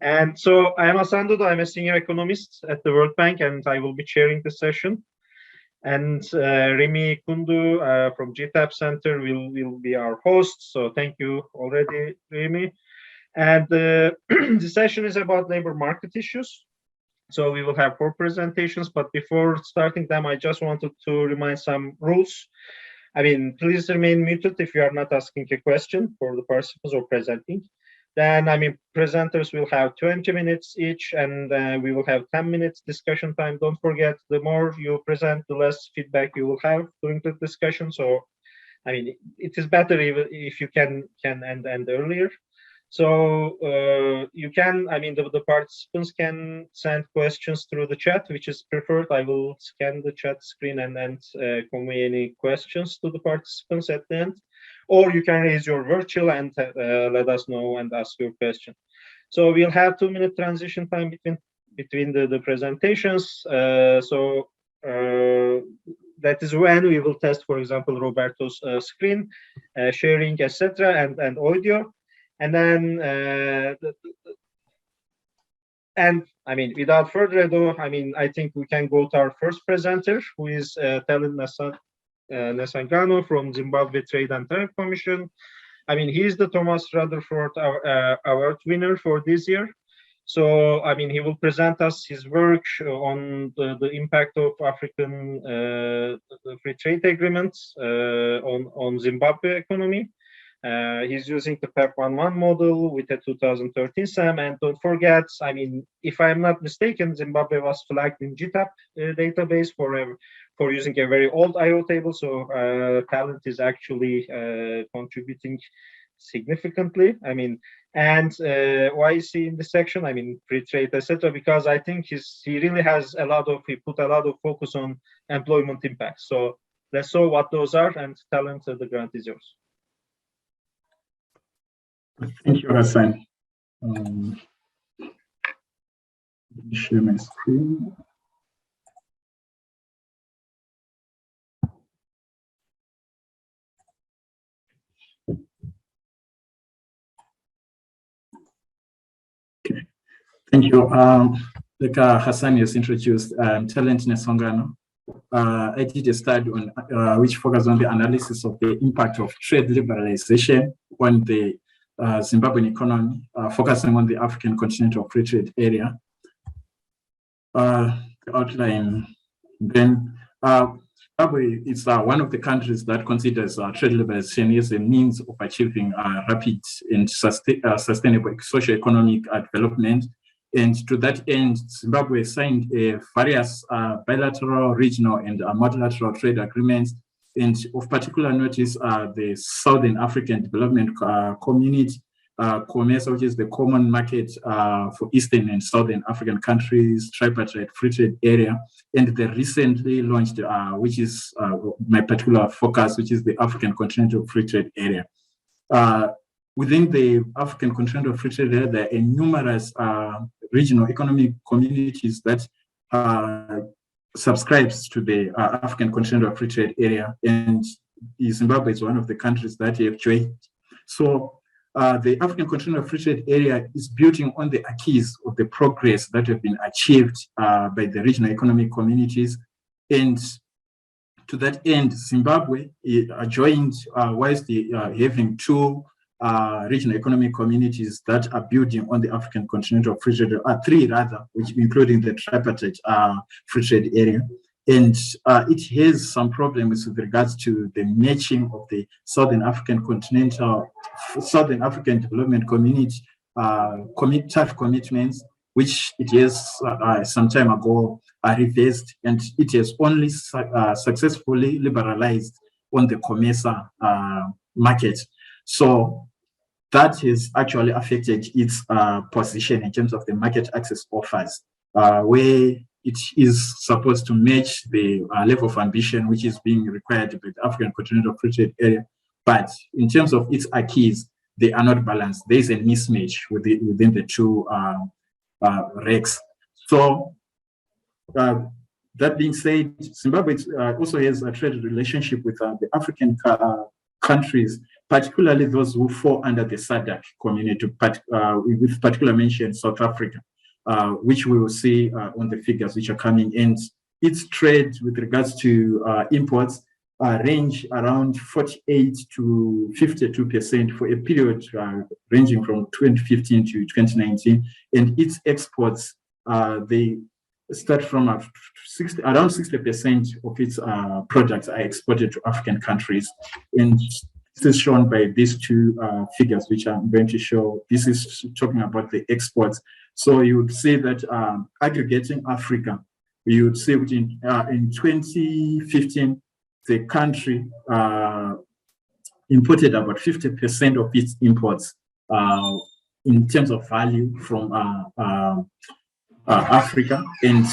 And so I am Hasan Dudu. I'm a senior economist at the World Bank, and I will be chairing the session. And Rimi, Kundu from GTAP Center will be our host. So thank you already, Rimi. And the session is about labor market issues. So we will have 4 presentations, but before starting them, I just wanted to remind some rules. I mean, please remain muted if you are not asking a question for the participants or presenting. Then, I mean, presenters will have 20 minutes each, and we will have 10 minutes discussion time. Don't forget, the more you present, the less feedback you will have during the discussion. So, I mean, it is better if you can end earlier. So you can, I mean, the participants can send questions through the chat, which is preferred. I will scan the chat screen and convey any questions to the participants at the end. Or you can raise your virtual and let us know and ask your question. So we'll have 2-minute transition time between the presentations. That is when we will test, for example, Roberto's screen, sharing, etc., and audio. And then, I mean, without further ado, I mean, I think we can go to our first presenter, who is Nesongano from Zimbabwe Trade and Tariff Commission. I mean, he's the Thomas Rutherford Award winner for this year. So, I mean, he will present us his work on the impact of African free trade agreements on Zimbabwe economy. He's using the PEP11 model with a 2013 SAM, and don't forget, I mean, if I'm not mistaken, Zimbabwe was flagged in GTAP database for using a very old IO table, so talent is actually contributing significantly. I mean, and why is he in this section? I mean, free trade, etc. Because I think he really has he put a lot of focus on employment impact. So let's show what those are, and talent, the grant is yours. Thank you, Hasan. Let me share my screen. Okay, thank you. Like Hasan has introduced, Talent Nesongano. I did a study on which focused on the analysis of the impact of trade liberalization on the Zimbabwean economy, focusing on the African Continental Free Trade Area. The outline then, Zimbabwe is one of the countries that considers trade liberalization as a means of achieving rapid and sustainable socio-economic development. And to that end, Zimbabwe signed various bilateral, regional, and multilateral trade agreements. And of particular notice are the Southern African Development Community, COMESA, which is the common market for Eastern and Southern African countries, tripartite free trade area, and the recently launched, which is my particular focus, which is the African Continental Free Trade Area. Within the African Continental Free Trade Area, there are numerous regional economic communities that subscribes to the African Continental Free Trade Area, and Zimbabwe is one of the countries that have joined. So the African Continental Free Trade Area is building on the acquis of the progress that have been achieved by the regional economic communities. And to that end, Zimbabwe joined whilst having 2 regional economic communities that are building on the African Continental Free Trade, 3 rather, which including the tripartite free trade area. And it has some problems with regards to the matching of the Southern African Development Community tough commitments, which it has some time ago reversed, and it has only successfully liberalized on the COMESA market. So that has actually affected its position in terms of the market access offers, where it is supposed to match the level of ambition which is being required by the African Continental Free Trade Area. But in terms of its acquis, they are not balanced. There is a mismatch within the 2 regs. So that being said, Zimbabwe also has a trade relationship with the African countries, particularly those who fall under the SADC community, with particular mention South Africa, which we will see on the figures which are coming in. Its trade with regards to imports range around 48 to 52% for a period ranging from 2015 to 2019, and its exports they start from around 60% of its products are exported to African countries, and this is shown by these two figures which I'm going to show. This is talking about the exports. So you would say that aggregating Africa, you would say in 2015 the country imported about 50% of its imports in terms of value from Africa, and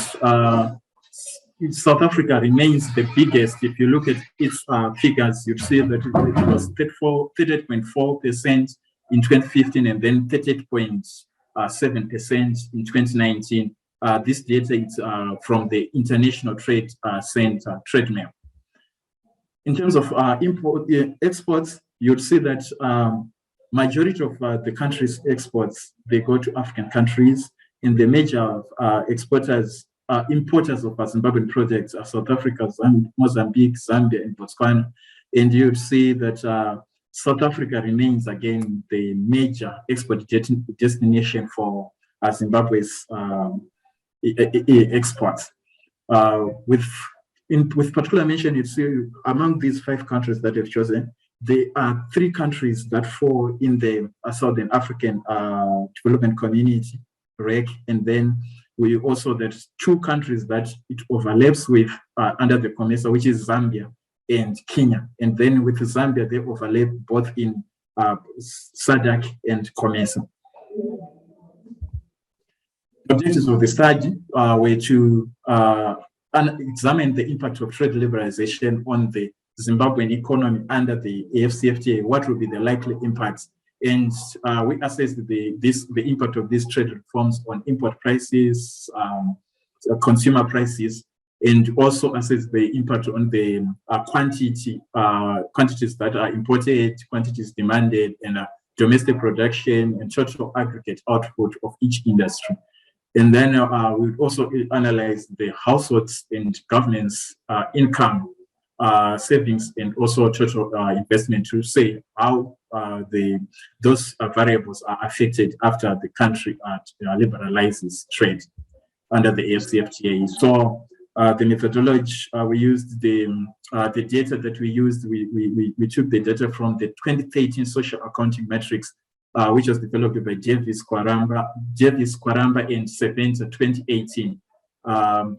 South Africa remains the biggest. If you look at its figures, you'd see that it was 38.4% in 2015 and then 38.7% in 2019. This data is from the International Trade Center trade mail. In terms of exports, you'd see that majority of the country's exports, they go to African countries, and the major importers of Zimbabwean projects are South Africa, Mozambique, Zambia, and Botswana. And you'd see that South Africa remains again the major export destination for Zimbabwe's exports. With particular mention, you see among these 5 countries that have chosen, there are 3 countries that fall in the Southern African Development Community, REC, and then we also, there's 2 countries that it overlaps with under the COMESA, which is Zambia and Kenya. And then with Zambia, they overlap both in SADC and COMESA. The objectives of the study were to examine the impact of trade liberalization on the Zimbabwean economy under the AfCFTA. What will be the likely impacts? And we assessed the impact of these trade reforms on import prices, consumer prices, and also assess the impact on the quantities that are imported, quantities demanded, and domestic production and total aggregate output of each industry. And then we also analyze the households and governments' income, savings, and also total investment to say how those variables are affected after the country liberalizes trade under the AfCFTA. So the methodology we used, the data that we used, we took the data from the 2013 social accounting metrics, which was developed by Davis Kwaramba and Sepenta 2018.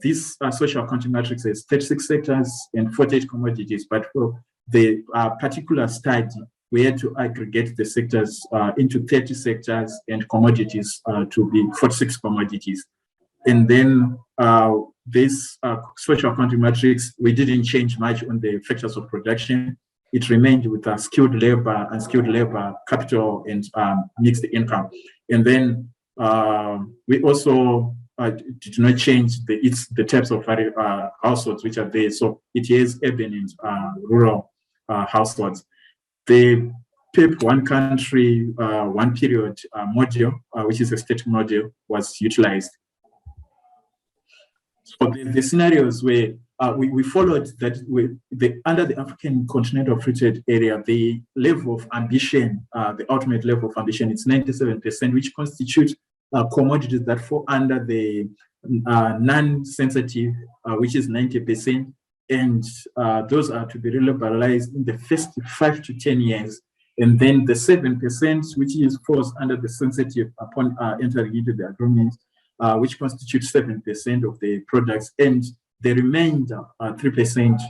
This social accounting matrix has 36 sectors and 48 commodities, but for the particular study, we had to aggregate the sectors into 30 sectors and commodities to be 46 commodities. And then this social accounting matrix, we didn't change much on the factors of production. It remained with skilled labor, unskilled labor, capital, and mixed income. And then we also did not change the types of households which are there. So it is urban and rural households. The PEP one country, one period module, which is a state module, was utilized. So the scenarios where we followed that under the African Continental Free Trade Area, the level of ambition, the ultimate level of ambition, it's 97%, which constitutes commodities that fall under the non-sensitive, which is 90%, and those are to be liberalized in the first 5 to 10 years. And then the 7%, which falls under the sensitive upon entering into the agreement, which constitutes 7% of the products, and the remainder 3%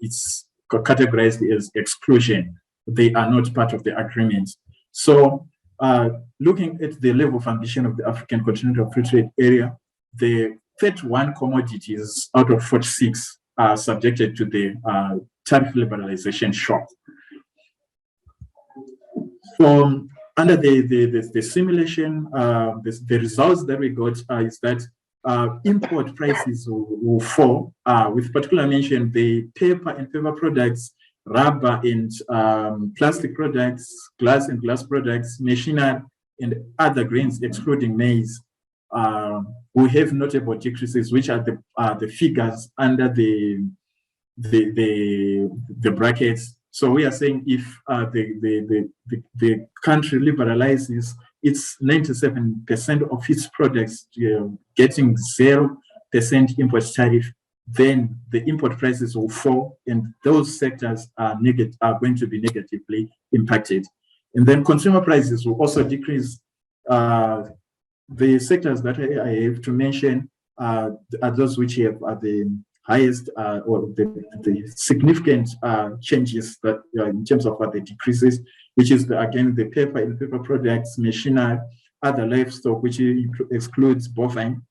it's categorized as exclusion. They are not part of the agreement. So looking at the level of ambition of the African Continental Free Trade Area, the 31 commodities out of 46 are subjected to the tariff liberalization shock. So under the simulation, the results that we got is that import prices will fall, with particular mention the paper and paper products rubber and plastic products, glass and glass products, machinery, and other grains, excluding maize, we have notable decreases, which are the figures under the brackets. So we are saying if the country liberalizes, it's 97% of its products getting 0% import tariff, then the import prices will fall, and those sectors are going to be negatively impacted. And then consumer prices will also decrease. The sectors that I have to mention are those which have the highest or the significant changes that in terms of the decreases, which is again the paper and paper products, machinery, other livestock, which excludes bovine,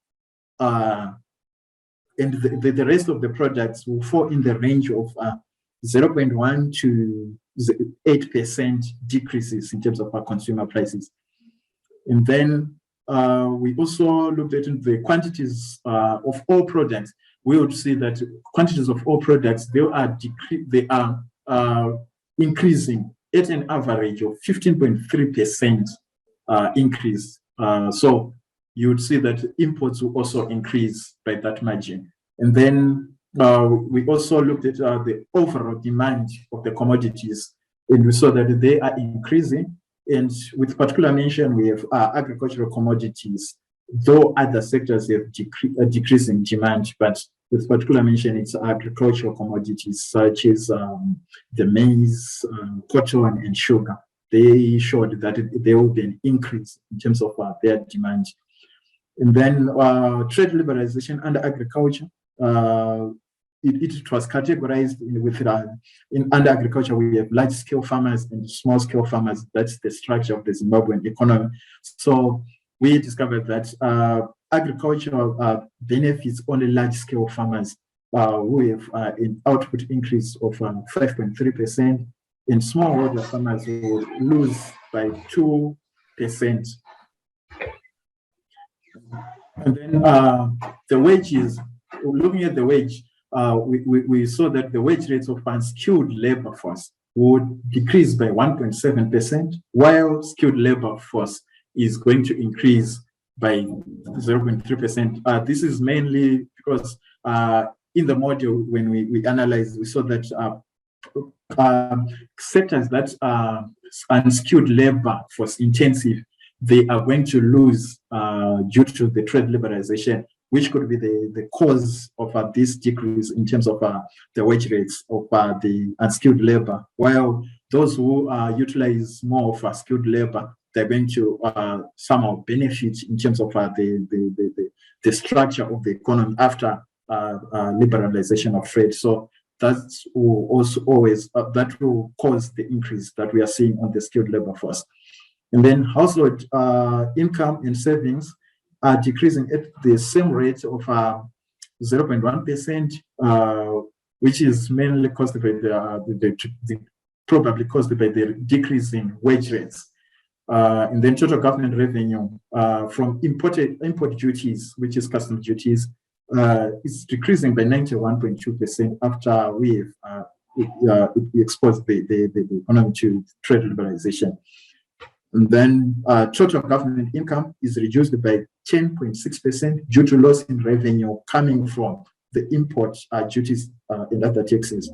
and the rest of the products will fall in the range of 0.1 to 8% decreases in terms of our consumer prices. And then we also looked at the quantities of all products. We would see that quantities of all products, they are increasing at an average of 15.3% increase. So you would see that imports will also increase by that margin. And then we also looked at the overall demand of the commodities, and we saw that they are increasing. And with particular mention, we have agricultural commodities, though other sectors have decreasing demand, but with particular mention, it's agricultural commodities such as the maize, cotton, and sugar. They showed that there will be an increase in terms of their demand. And then trade liberalization under agriculture, it was categorized under agriculture. We have large-scale farmers and small-scale farmers. That's the structure of the Zimbabwean economy. So we discovered that agriculture benefits only large-scale farmers who have an output increase of 5.3%, and smallholder farmers will lose by 2%. And then the wages, looking at the wage, we saw that the wage rates of unskilled labor force would decrease by 1.7%, while skilled labor force is going to increase by 0.3%. This is mainly because in the module, when we analyzed, we saw that sectors that are unskilled labor force intensive, they are going to lose due to the trade liberalization, which could be the cause of this decrease in terms of the wage rates of the unskilled labor, while those who utilize more of skilled labor, they're going to somehow benefit in terms of the structure of the economy after liberalization of trade. So that will also always that will cause the increase that we are seeing on the skilled labor force. And then household income and savings are decreasing at the same rate of 0.1%, which is mainly caused by probably caused by the decrease in wage rates. And then total government revenue from import duties, which is custom duties, is decreasing by 91.2% after we exposed the economy to trade liberalization. And then total government income is reduced by 10.6% due to loss in revenue coming from the import duties and other taxes.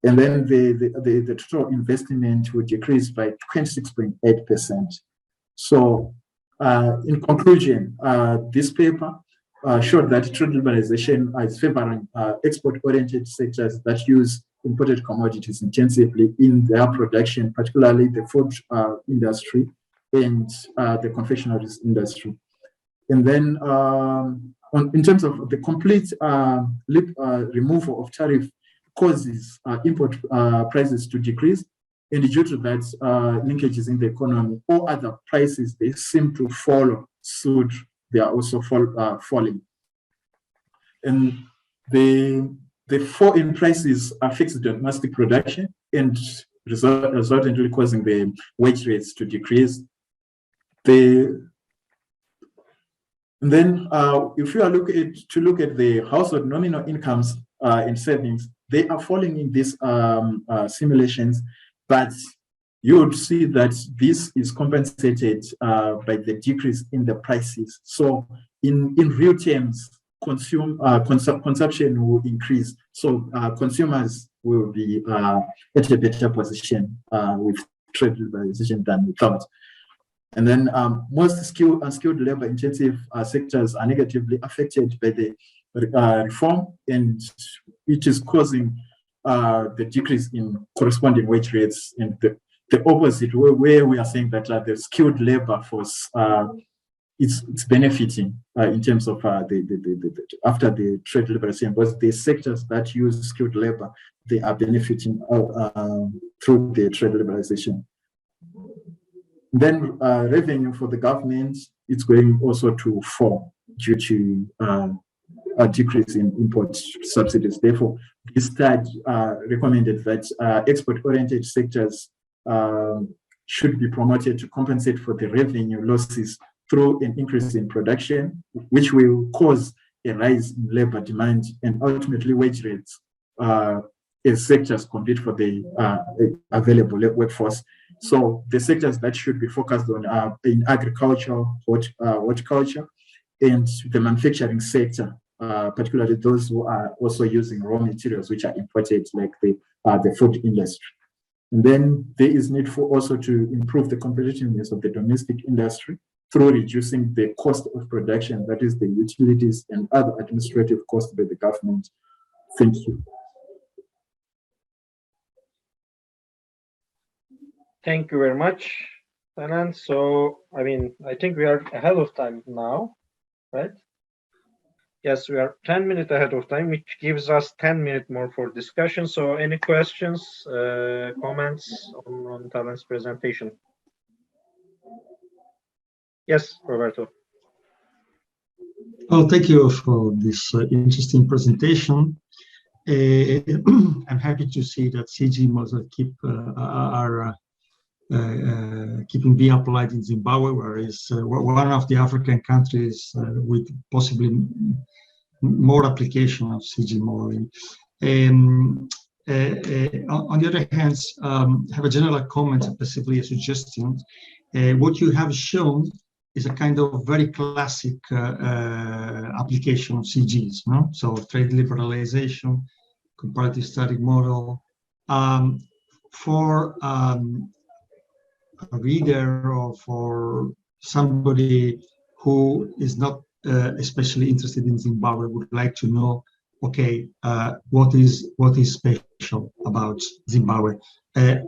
And then the total investment will decrease by 26.8%. So in conclusion, this paper showed that trade liberalization is favoring export-oriented sectors that use imported commodities intensively in their production, particularly the food industry and the confectioneries industry. And then in terms of the complete removal of tariff causes import prices to decrease, and due to that linkages in the economy, all other prices, they seem to follow suit. They are also falling. And the fall in prices affects domestic production and resultantly causing the wage rates to decrease. And then if you are look at the household nominal incomes, and savings, they are falling in these simulations, but you would see that this is compensated by the decrease in the prices. So in real terms, consumption will increase. So consumers will be at a better position with trade liberalization than without. And then most skilled and unskilled labor intensive sectors are negatively affected by the reform, and which is causing the decrease in corresponding wage rates, and the opposite, where we are saying that the skilled labor force it's benefiting in terms of after the trade liberalization, but the sectors that use skilled labor, they are benefiting through the trade liberalization. Then revenue for the government, it's going also to fall due to a decrease in import subsidies. Therefore, this study recommended that export-oriented sectors should be promoted to compensate for the revenue losses through an increase in production, which will cause a rise in labor demand and ultimately wage rates as sectors compete for the available workforce. So the sectors that should be focused on are in agriculture, horticulture, and the manufacturing sector, particularly those who are also using raw materials which are imported, like the food industry. And then there is need for also to improve the competitiveness of the domestic industry through reducing the cost of production, that is the utilities and other administrative costs by the government. Thank you. Thank you very much, Hasan. So, I mean, I think we are ahead of time now, right? Yes, we are 10 minutes ahead of time, which gives us 10 minutes more for discussion. So any questions, comments on Hasan's presentation? Yes, Roberto. Well, thank you for this interesting presentation. I'm happy to see that CG models keeping being applied in Zimbabwe, whereas one of the African countries with possibly more application of CG modeling. On the other hand, have a general comment, possibly a suggestion. What you have shown is a kind of very classic application of CGs, no? So trade liberalization, comparative static model. For a reader or for somebody who is not especially interested in Zimbabwe, would like to know, okay, what is special about Zimbabwe? Could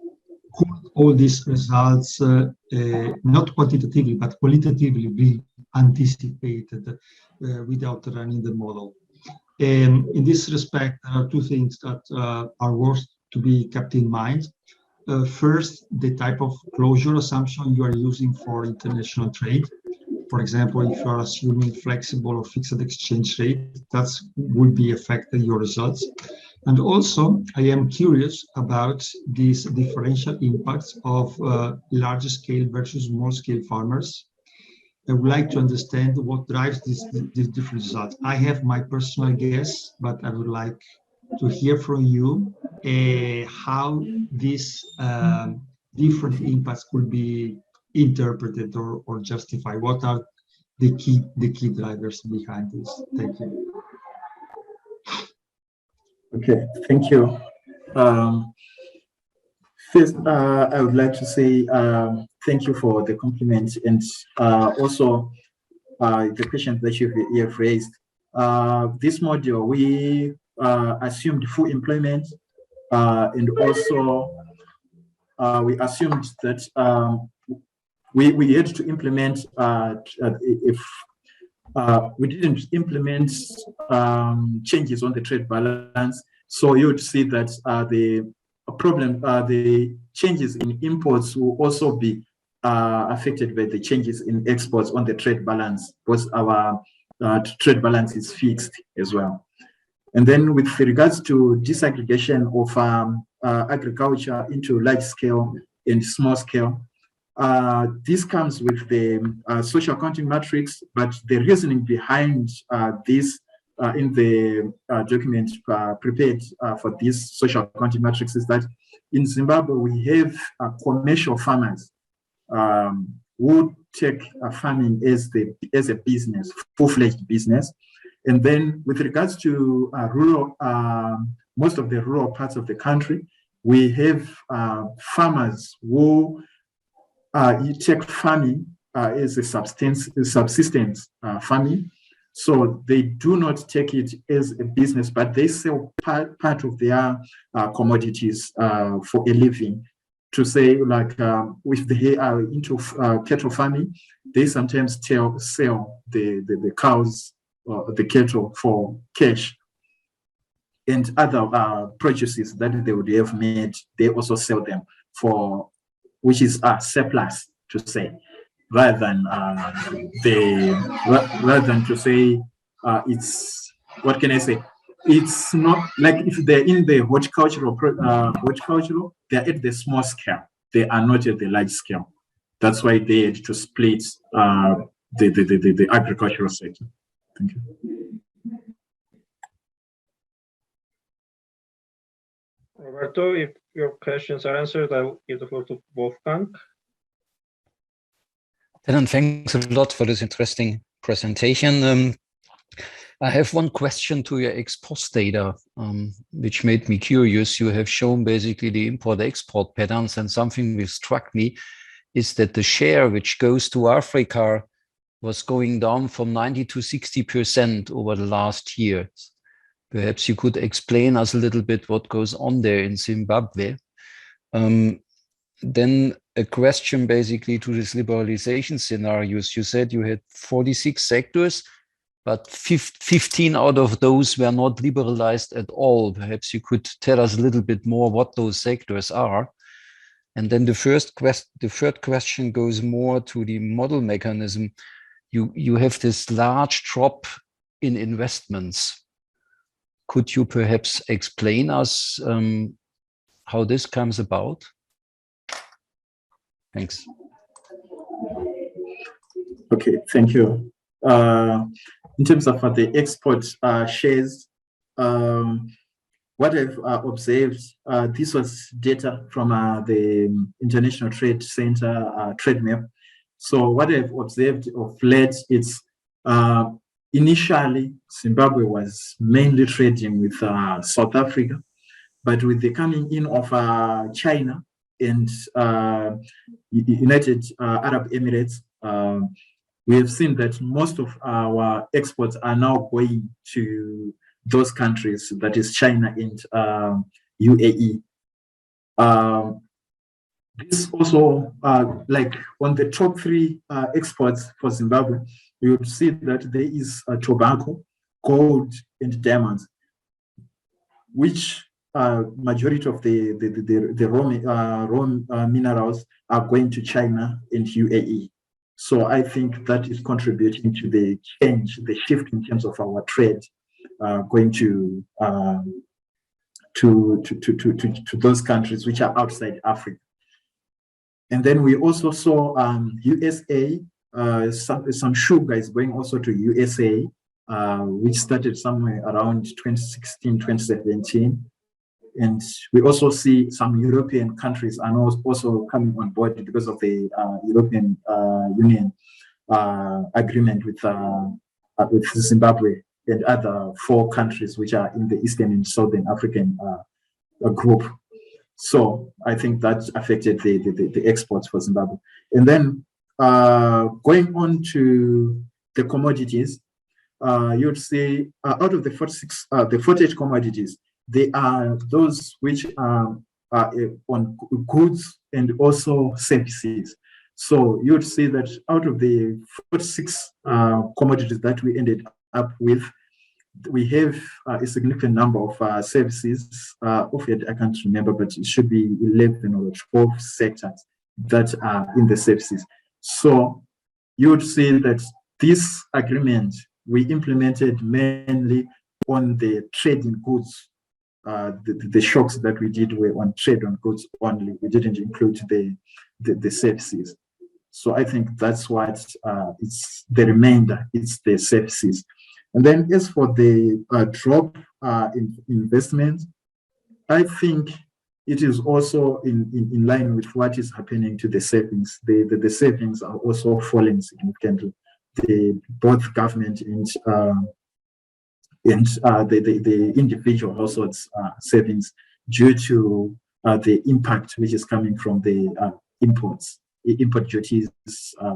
all these results, not quantitatively, but qualitatively, be anticipated without running the model? In this respect, there are two things that are worth to be kept in mind. First, the type of closure assumption you are using for international trade. For example, if you are assuming flexible or fixed exchange rate, that would be affecting your results. And also, I am curious about these differential impacts of large scale versus small scale farmers. I would like to understand what drives these different results. I have my personal guess, but I would like to hear from you how these different impacts could be interpreted or justified. What are the key drivers behind this? Thank you. Okay, thank you. First, I would like to say thank you for the compliment and also the questions that you have raised. This module, we assumed full employment and also we assumed that we had to implement if we didn't implement changes on the trade balance. So you would see that the changes in imports will also be affected by the changes in exports on the trade balance, because our trade balance is fixed as well. And then with regards to disaggregation of agriculture into large scale and small scale, this comes with the social accounting matrix, but the reasoning behind this in the document prepared for this social accounting matrix is that in Zimbabwe, we have commercial farmers who take farming as a business, full-fledged business. And then with regards to most of the rural parts of the country, we have farmers who take farming as a subsistence farming. So they do not take it as a business, but they sell part of their commodities for a living. To say, like, if they are into cattle farming, they sometimes sell the cows or the cattle for cash. And other produces that they would have made, they also sell them for, which is a surplus, to say, rather than to say it's, what can I say? It's not like if they're in the horticultural, they're at the small scale. They are not at the large scale. That's why they had to split the agricultural sector. Thank you. Roberto, if your questions are answered, I'll give the floor to Wolfgang. And thanks a lot for this interesting presentation. I have one question to your ex-post data, which made me curious. You have shown basically the import-export patterns, and something which struck me is that the share which goes to Africa was going down from 90 to 60% over the last years. Perhaps you could explain us a little bit what goes on there in Zimbabwe. Then a question basically to this liberalization scenarios. You said you had 46 sectors, but 15 out of those were not liberalized at all. Perhaps you could tell us a little bit more what those sectors are. And then the third question goes more to the model mechanism. You have this large drop in investments. Could you perhaps explain us how this comes about? Thanks. Okay, thank you. In terms of the export shares, what I've observed, this was data from the International Trade Center trade map. So what I've observed of late, it's initially Zimbabwe was mainly trading with South Africa, but with the coming in of China and United Arab Emirates, we have seen that most of our exports are now going to those countries, that is China and UAE. This also, like on the top 3 exports for Zimbabwe, you would see that there is tobacco, gold, and diamonds, which majority of the raw minerals are going to China and UAE. So I think that is contributing to the change, the shift in terms of our trade going to those countries which are outside Africa. And then we also saw USA, some sugar is going also to USA, which started somewhere around 2016, 2017. And we also see some European countries are also coming on board because of the European Union agreement with Zimbabwe and other 4 countries which are in the Eastern and Southern African group. So I think that affected the exports for Zimbabwe. And then going on to the commodities, you'd see out of the 48 commodities, they are those which are on goods and also services. So you'd see that out of the 46 commodities that we ended up with, we have a significant number of services. Often I can't remember, but it should be 11 or 12 sectors that are in the services. So you would see that this agreement we implemented mainly on the trade in goods. The shocks that we did were on trade on goods only. We didn't include the services. So I think that's what it's the remainder. It's the services. And then as for the drop in investment, I think it is also in line with what is happening to the savings. The savings are also falling significantly. Both government and the individual households savings due to the impact which is coming from the imports. Import duties,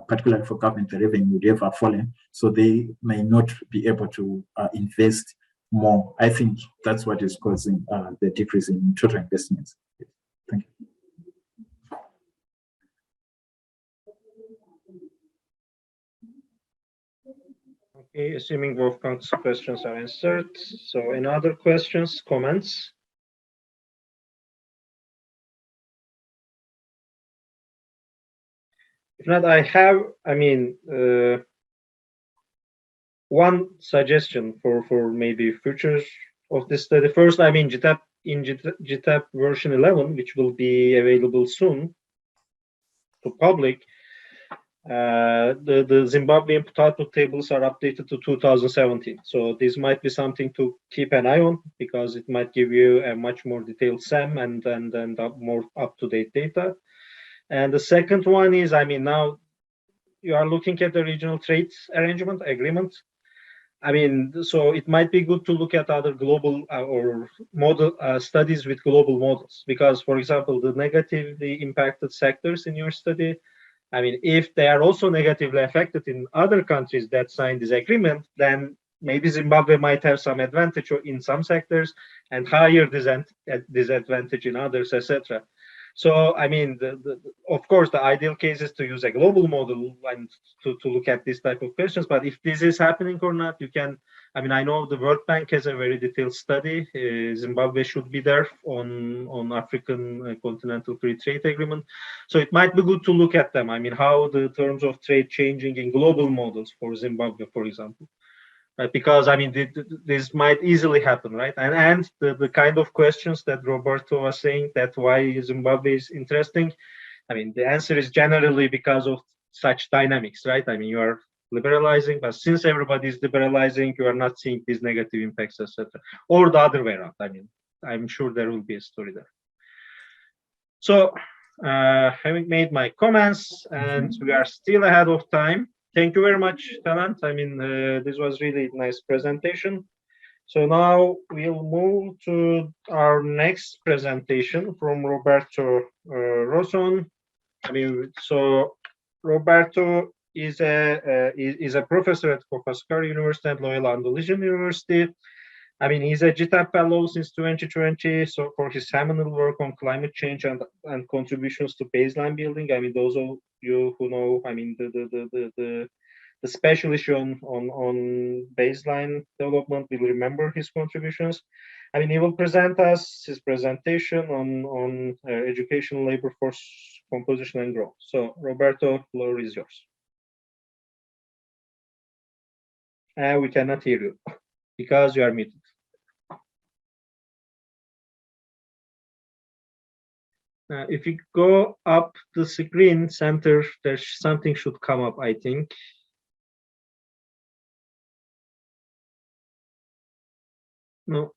particularly for government, the revenue would have fallen, so they may not be able to invest more. I think that's what is causing the decrease in total investments. Thank you. Okay, assuming Wolfgang's questions are answered. So any other questions, comments? If not, I have, one suggestion for maybe futures of this study. First, GTAP, in GTAP version 11, which will be available soon to public, the Zimbabwean potato tables are updated to 2017. So this might be something to keep an eye on, because it might give you a much more detailed SEM and more up-to-date data. And the second one is, now you are looking at the regional trade arrangement agreement. So it might be good to look at other global or model studies with global models, because, for example, the negatively impacted sectors in your study, if they are also negatively affected in other countries that signed this agreement, then maybe Zimbabwe might have some advantage in some sectors and higher disadvantage in others, etc. So, of course, the ideal case is to use a global model and to look at this type of questions. But if this is happening or not, you can, I know the World Bank has a very detailed study. Zimbabwe should be there on African Continental Free Trade Agreement. So it might be good to look at them. How the terms of trade changing in global models for Zimbabwe, for example. Because this might easily happen, right? And the kind of questions that Roberto was saying, that why Zimbabwe is interesting, the answer is generally because of such dynamics, right? You are liberalizing, but since everybody is liberalizing, you are not seeing these negative impacts, etc. Or the other way around. I'm sure there will be a story there. So, having made my comments, and we are still ahead of time. Thank you very much, Talant. This was really nice presentation. So now we'll move to our next presentation from Roberto Roson. So Roberto is a professor at Kopaskar University and Loyola Andalusian University. He's a GTAP fellow since 2020. So for his seminal work on climate change and contributions to baseline building, those of you who know, the special issue on baseline development will remember his contributions. He will present us his presentation on educational labor force composition and growth. So Roberto, floor is yours. We cannot hear you because you are muted. If you go up the screen center, there's something should come up, I think. No.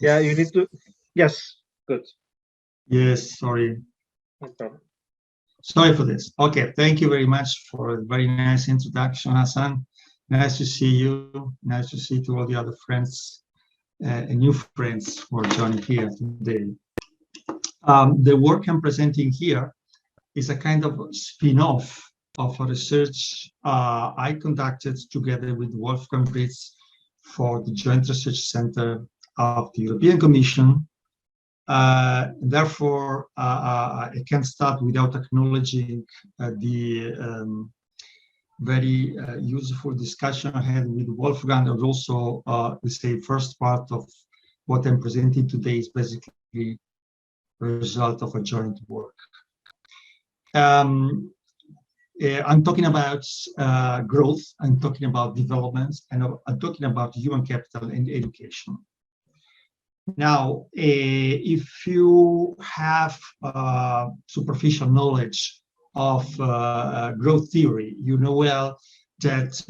Yeah, you need to. Yes, good. Yes, sorry. No problem. Sorry for this. Okay, thank you very much for a very nice introduction, Hasan. Nice to see you. Nice to see to all the other friends and new friends who are joining here today. The work I'm presenting here is a kind of spin-off of a research I conducted together with Wolfgang Britz for the Joint Research Center of the European Commission. Therefore, I can't start without acknowledging the very useful discussion I had with Wolfgang, and also, let's say, first part of what I'm presenting today is basically a result of a joint work. I'm talking about growth, I'm talking about development, and I'm talking about human capital and education. Now, if you have superficial knowledge of growth theory, you know well that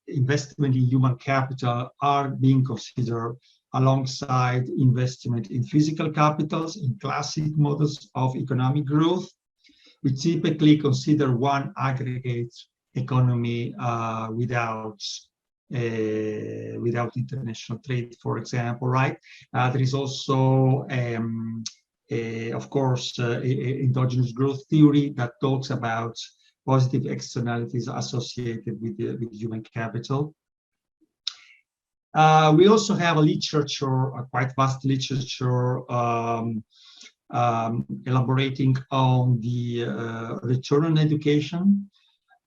investment in human capital are being considered alongside investment in physical capitals, in classic models of economic growth. We typically consider one aggregate economy without international trade, for example, right? There is also, of course, endogenous growth theory that talks about positive externalities associated with human capital. We also have a literature, a quite vast literature, elaborating on the return on education,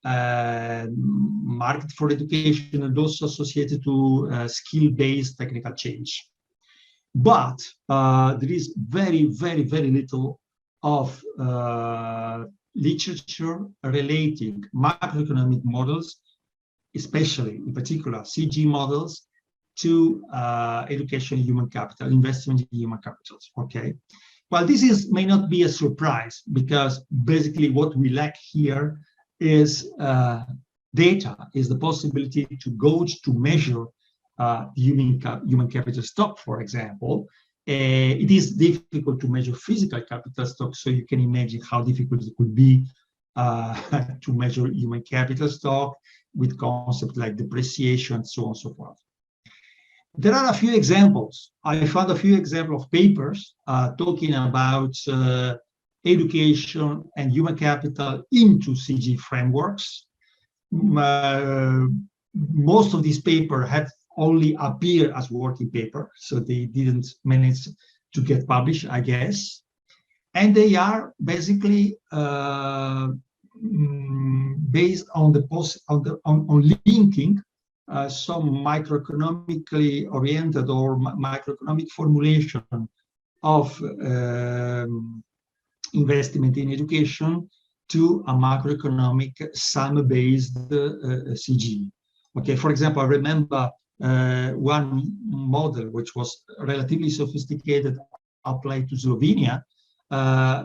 market for education, and also associated to skill-based technical change. But there is very, very, very little of literature relating macroeconomic models, especially in particular CG models, to education and human capital, investment in human capitals, okay? Well, this may not be a surprise, because basically what we lack here is data, is the possibility to gauge, to measure human capital stock, for example. It is difficult to measure physical capital stock, so you can imagine how difficult it could be to measure human capital stock with concepts like depreciation and so on and so forth. There are a few examples. I found a few examples of papers talking about education and human capital into CG frameworks. Most of these papers have only appeared as working paper, so they didn't manage to get published, I guess. And they are basically based on linking some microeconomically oriented or microeconomic formulation of investment in education to a macroeconomic sum-based CG. Okay, for example, I remember one model which was relatively sophisticated applied to Slovenia,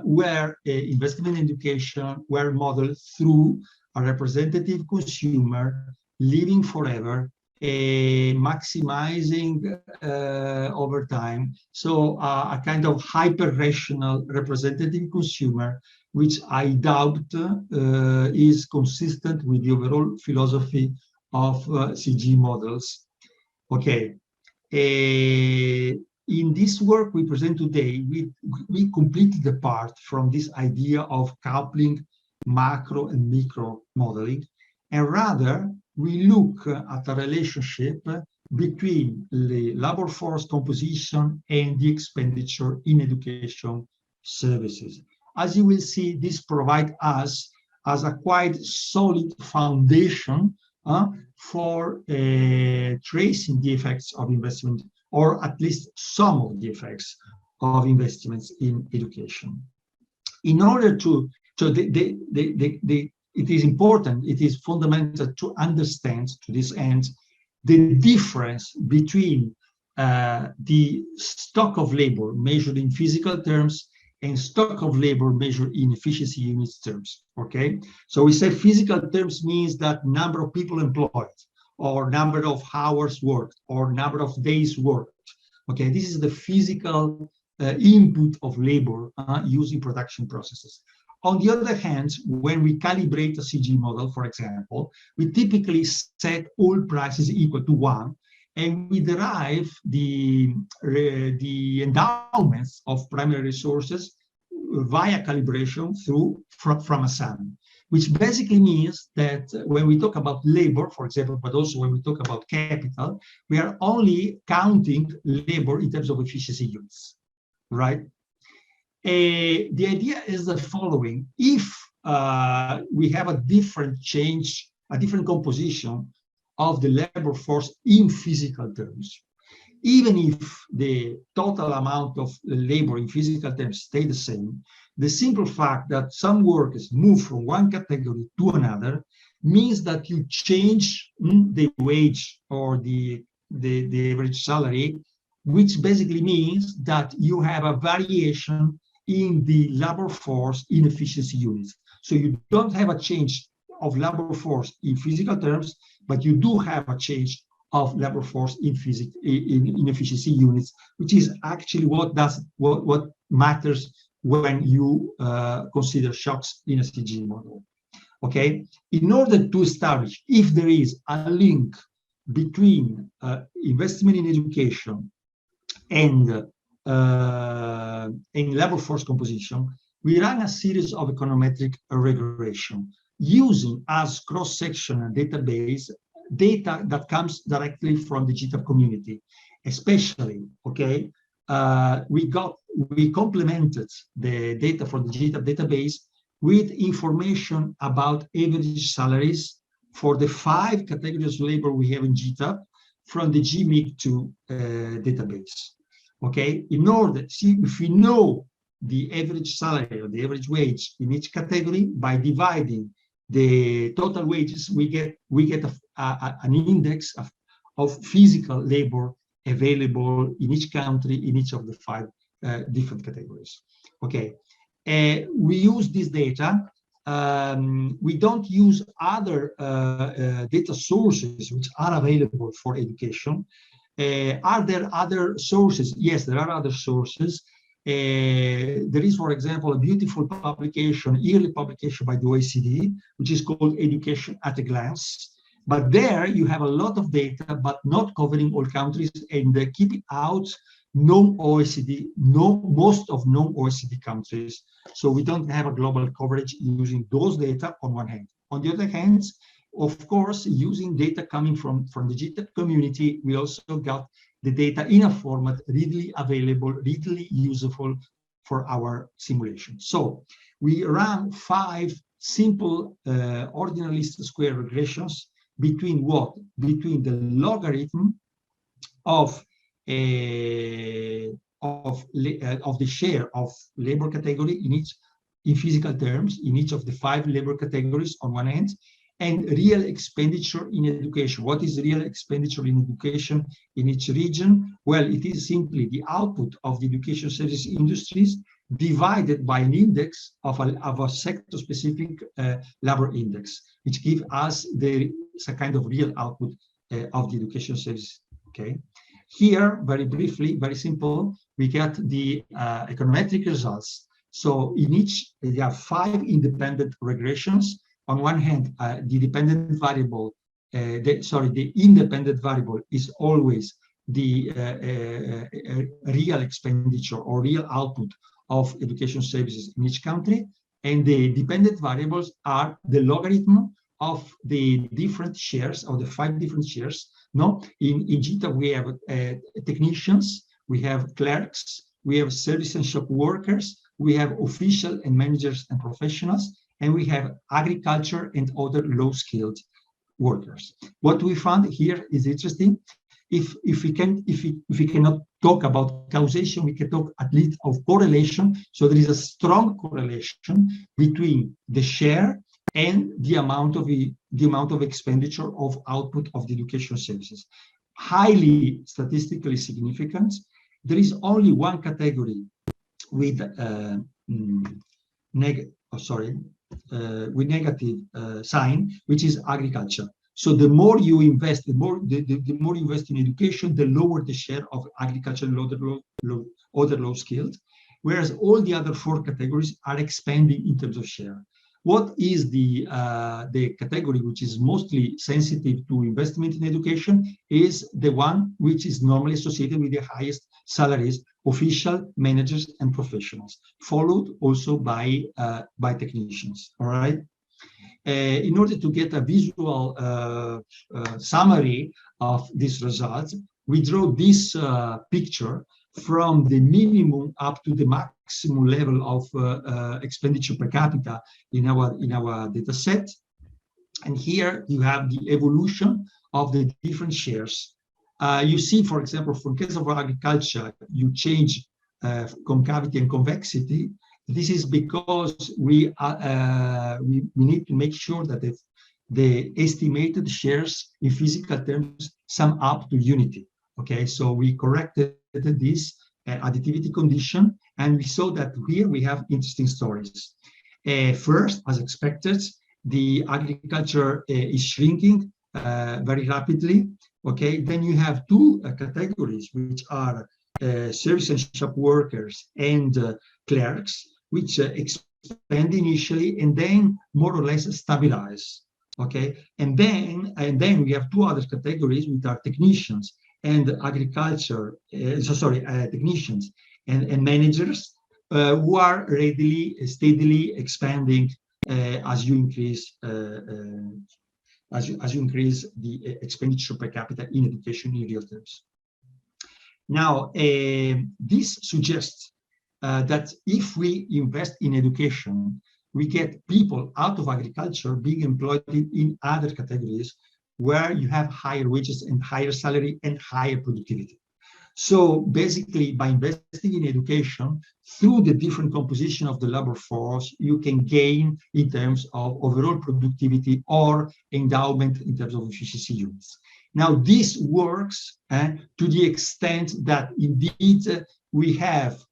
where investment in education were modeled through a representative consumer living forever, maximizing over time. So a kind of hyper-rational representative consumer, which I doubt is consistent with the overall philosophy of CG models. Okay. In this work we present today, we completed the part from this idea of coupling macro and micro modeling, and rather we look at a relationship between the labor force composition and the expenditure in education services. As you will see, this provides us as a quite solid foundation for tracing the effects of investment, or at least some of the effects of investments in education. In order to, it is important, it is fundamental to understand, to this end, the difference between the stock of labor measured in physical terms and stock of labor measured in efficiency units terms, okay? So we say physical terms means that number of people employed, or number of hours worked, or number of days worked, okay? This is the physical input of labor used in production processes. On the other hand, when we calibrate a CG model, for example, we typically set all prices equal to 1, and we derive the endowments of primary resources via calibration from a sum, which basically means that when we talk about labor, for example, but also when we talk about capital, we are only counting labor in terms of efficiency units, right? The idea is the following: if we have a different composition of the labor force in physical terms, even if the total amount of labor in physical terms stay the same, the simple fact that some workers move from one category to another means that you change the wage or the average salary, which basically means that you have a variation in the labor force inefficiency units. So you don't have a change of labor force in physical terms, but you do have a change of labor force in inefficiency units, which is actually what matters when you consider shocks in a CG model. Okay, in order to establish if there is a link between investment in education and in labor force composition, we ran a series of econometric regression using as cross-sectional database data that comes directly from the GTAP community, especially, okay, we complemented the data from the GTAP database with information about average salaries for the 5 categories of labor we have in GTAP from the GMIG2 database. Okay, in order to see if we know the average salary or the average wage in each category by dividing the total wages, we get an index of physical labor available in each country in each of the 5 different categories. Okay, we use this data. We don't use other data sources which are available for education. Are there other sources? Yes, there are other sources. There is, for example, a beautiful publication, yearly publication by the OECD, which is called Education at a Glance. But there you have a lot of data, but not covering all countries, and they keep out non-OECD, most of non-OECD countries. So we don't have a global coverage using those data on one hand. On the other hand, of course, using data coming from the GTAP community, we also got the data in a format readily available, readily usable for our simulation. So we ran 5 simple ordinary least square regressions between what? Between the logarithm of the share of labor category in physical terms in each of the 5 labor categories on one end, and real expenditure in education. What is real expenditure in education in each region? Well, it is simply the output of the education service industries divided by an index of a sector-specific labor index, which gives us a kind of real output of the education service. Okay. Here, very briefly, very simple, we get the econometric results. So in each, there are 5 independent regressions. On one hand, the independent variable is always the real expenditure or real output of education services in each country, and the dependent variables are the logarithm of the different shares, of the 5 different shares. No, in GTAP we have technicians, we have clerks, we have service and shop workers, we have official and managers and professionals, and we have agriculture and other low-skilled workers. What we found here is interesting. If we cannot talk about causation, we can talk at least of correlation. So there is a strong correlation between the share and the amount of expenditure of output of the education services. Highly statistically significant. There is only one category with negative sign, which is agriculture. So the more you invest, the more you invest in education, the lower the share of agriculture and other low skilled, whereas all the other 4 categories are expanding in terms of share. What is the category which is mostly sensitive to investment in education is the one which is normally associated with the highest salaries, official, managers, and professionals, followed also by technicians. All right. In order to get a visual summary of these results, we draw this picture from the minimum up to the maximum level of expenditure per capita in our data set. And here you have the evolution of the different shares You see, for example, for case of agriculture, you change concavity and convexity. This is because we need to make sure that the estimated shares in physical terms sum up to unity. Okay, so we corrected this additivity condition, and we saw that here we have interesting stories. First, as expected, the agriculture is shrinking very rapidly. Okay, then you have two categories, which are service and shop workers and clerks, which expand initially and then more or less stabilize. Okay, and then we have two other categories, which are technicians and agriculture. Technicians and managers who are steadily expanding as you increase the expenditure per capita in education in real terms. Now, this suggests that if we invest in education, we get people out of agriculture being employed in other categories where you have higher wages and higher salary and higher productivity. So basically, by investing in education, through the different composition of the labor force, you can gain in terms of overall productivity or endowment in terms of efficiency units. Now, this works to the extent that indeed we have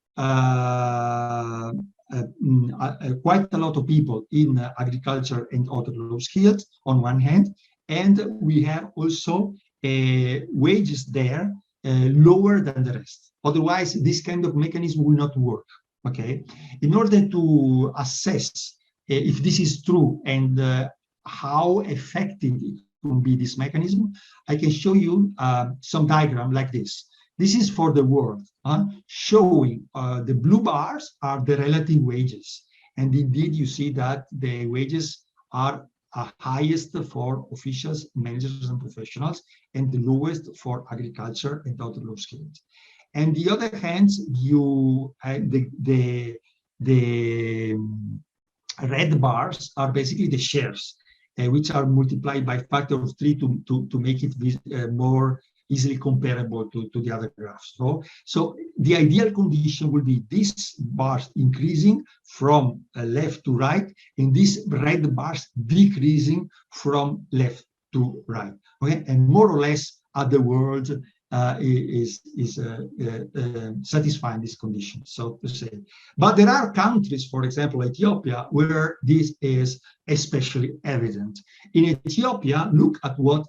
quite a lot of people in agriculture and other low skills on one hand, and we have also wages there lower than the rest. Otherwise, this kind of mechanism will not work. Okay, in order to assess if this is true and how effective it will be this mechanism, I can show you some diagram like this. This is for the world, showing the blue bars are the relative wages. And indeed, you see that the wages are highest for officials, managers, and professionals, and the lowest for agriculture and other low skills. And the other hand, the red bars are basically the shares, which are multiplied by factor of 3 to make it more easily comparable to the other graphs. So the ideal condition will be these bars increasing from left to right, and these red bars decreasing from left to right. Okay, and more or less the world is satisfying this condition, so to say. But there are countries, for example, Ethiopia, where this is especially evident. In Ethiopia, look at what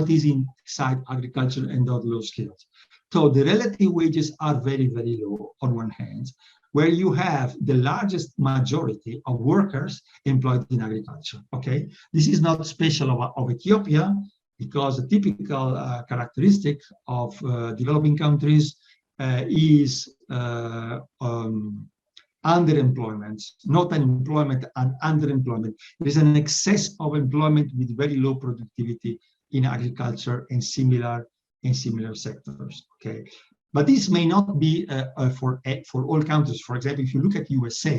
is inside agriculture and other low skills. So the relative wages are very, very low on one hand, where you have the largest majority of workers employed in agriculture. Okay, this is not special of Ethiopia, because a typical characteristic of developing countries is underemployment, not unemployment, and underemployment. There is an excess of employment with very low productivity in agriculture and similar sectors. Okay, but this may not be for all countries. For example, if you look at USA,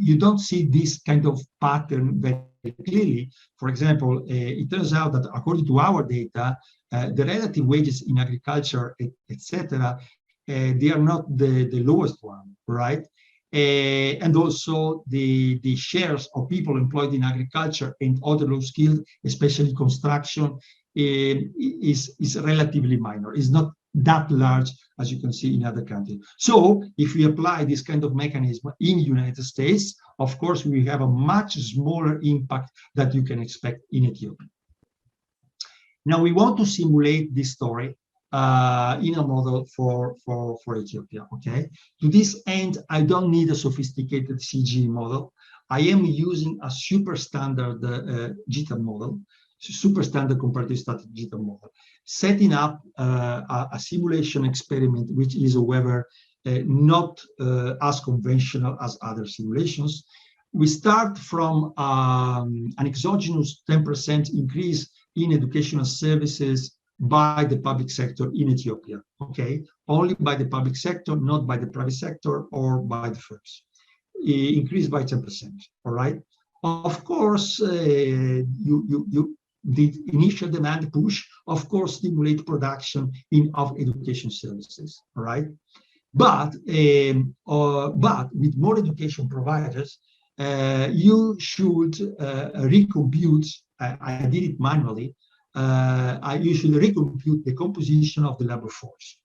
you don't see this kind of pattern very clearly. For example, it turns out that according to our data, the relative wages in agriculture, etc., they are not the lowest one, right? And also the shares of people employed in agriculture and other low skilled, especially construction, is relatively minor. It's not that large as you can see in other countries. So if we apply this kind of mechanism in the United States, of course, we have a much smaller impact that you can expect in Ethiopia. Now we want to simulate this story in a model for Ethiopia, okay? To this end, I don't need a sophisticated CG model. I am using a super standard GTAP model, super standard comparative static GTAP model, setting up a simulation experiment, which is, however, not as conventional as other simulations. We start from an exogenous 10% increase in educational services by the public sector in Ethiopia, okay? Only by the public sector, not by the private sector or by the firms. Increased by 10%, all right? Of course, you the initial demand push, of course, stimulate production of education services, all right? But with more education providers, you should recompute, I did it manually, you should recompute the composition of the labor force,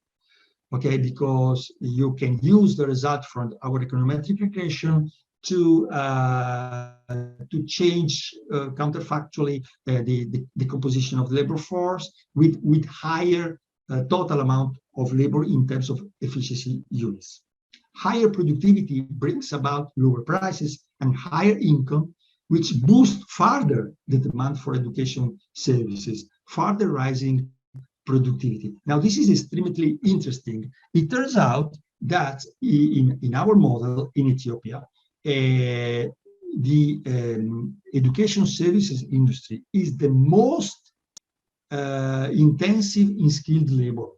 okay? Because you can use the result from our econometric regression to change counterfactually the composition of the labor force with higher total amount of labor in terms of efficiency units. Higher productivity brings about lower prices and higher income, which boosts further the demand for education services, further rising productivity. Now, this is extremely interesting. It turns out that in our model in Ethiopia, the education services industry is the most intensive in skilled labor.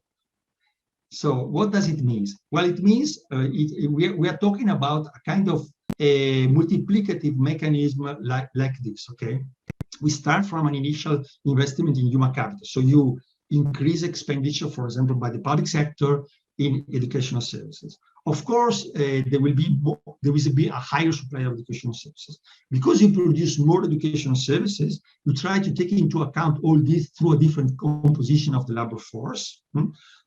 So what does it mean? Well, it means we are talking about a kind of a multiplicative mechanism like this, okay? We start from an initial investment in human capital. So you increase expenditure, for example, by the public sector in educational services. Of course, there will be a higher supply of educational services. Because you produce more educational services, you try to take into account all this through a different composition of the labor force.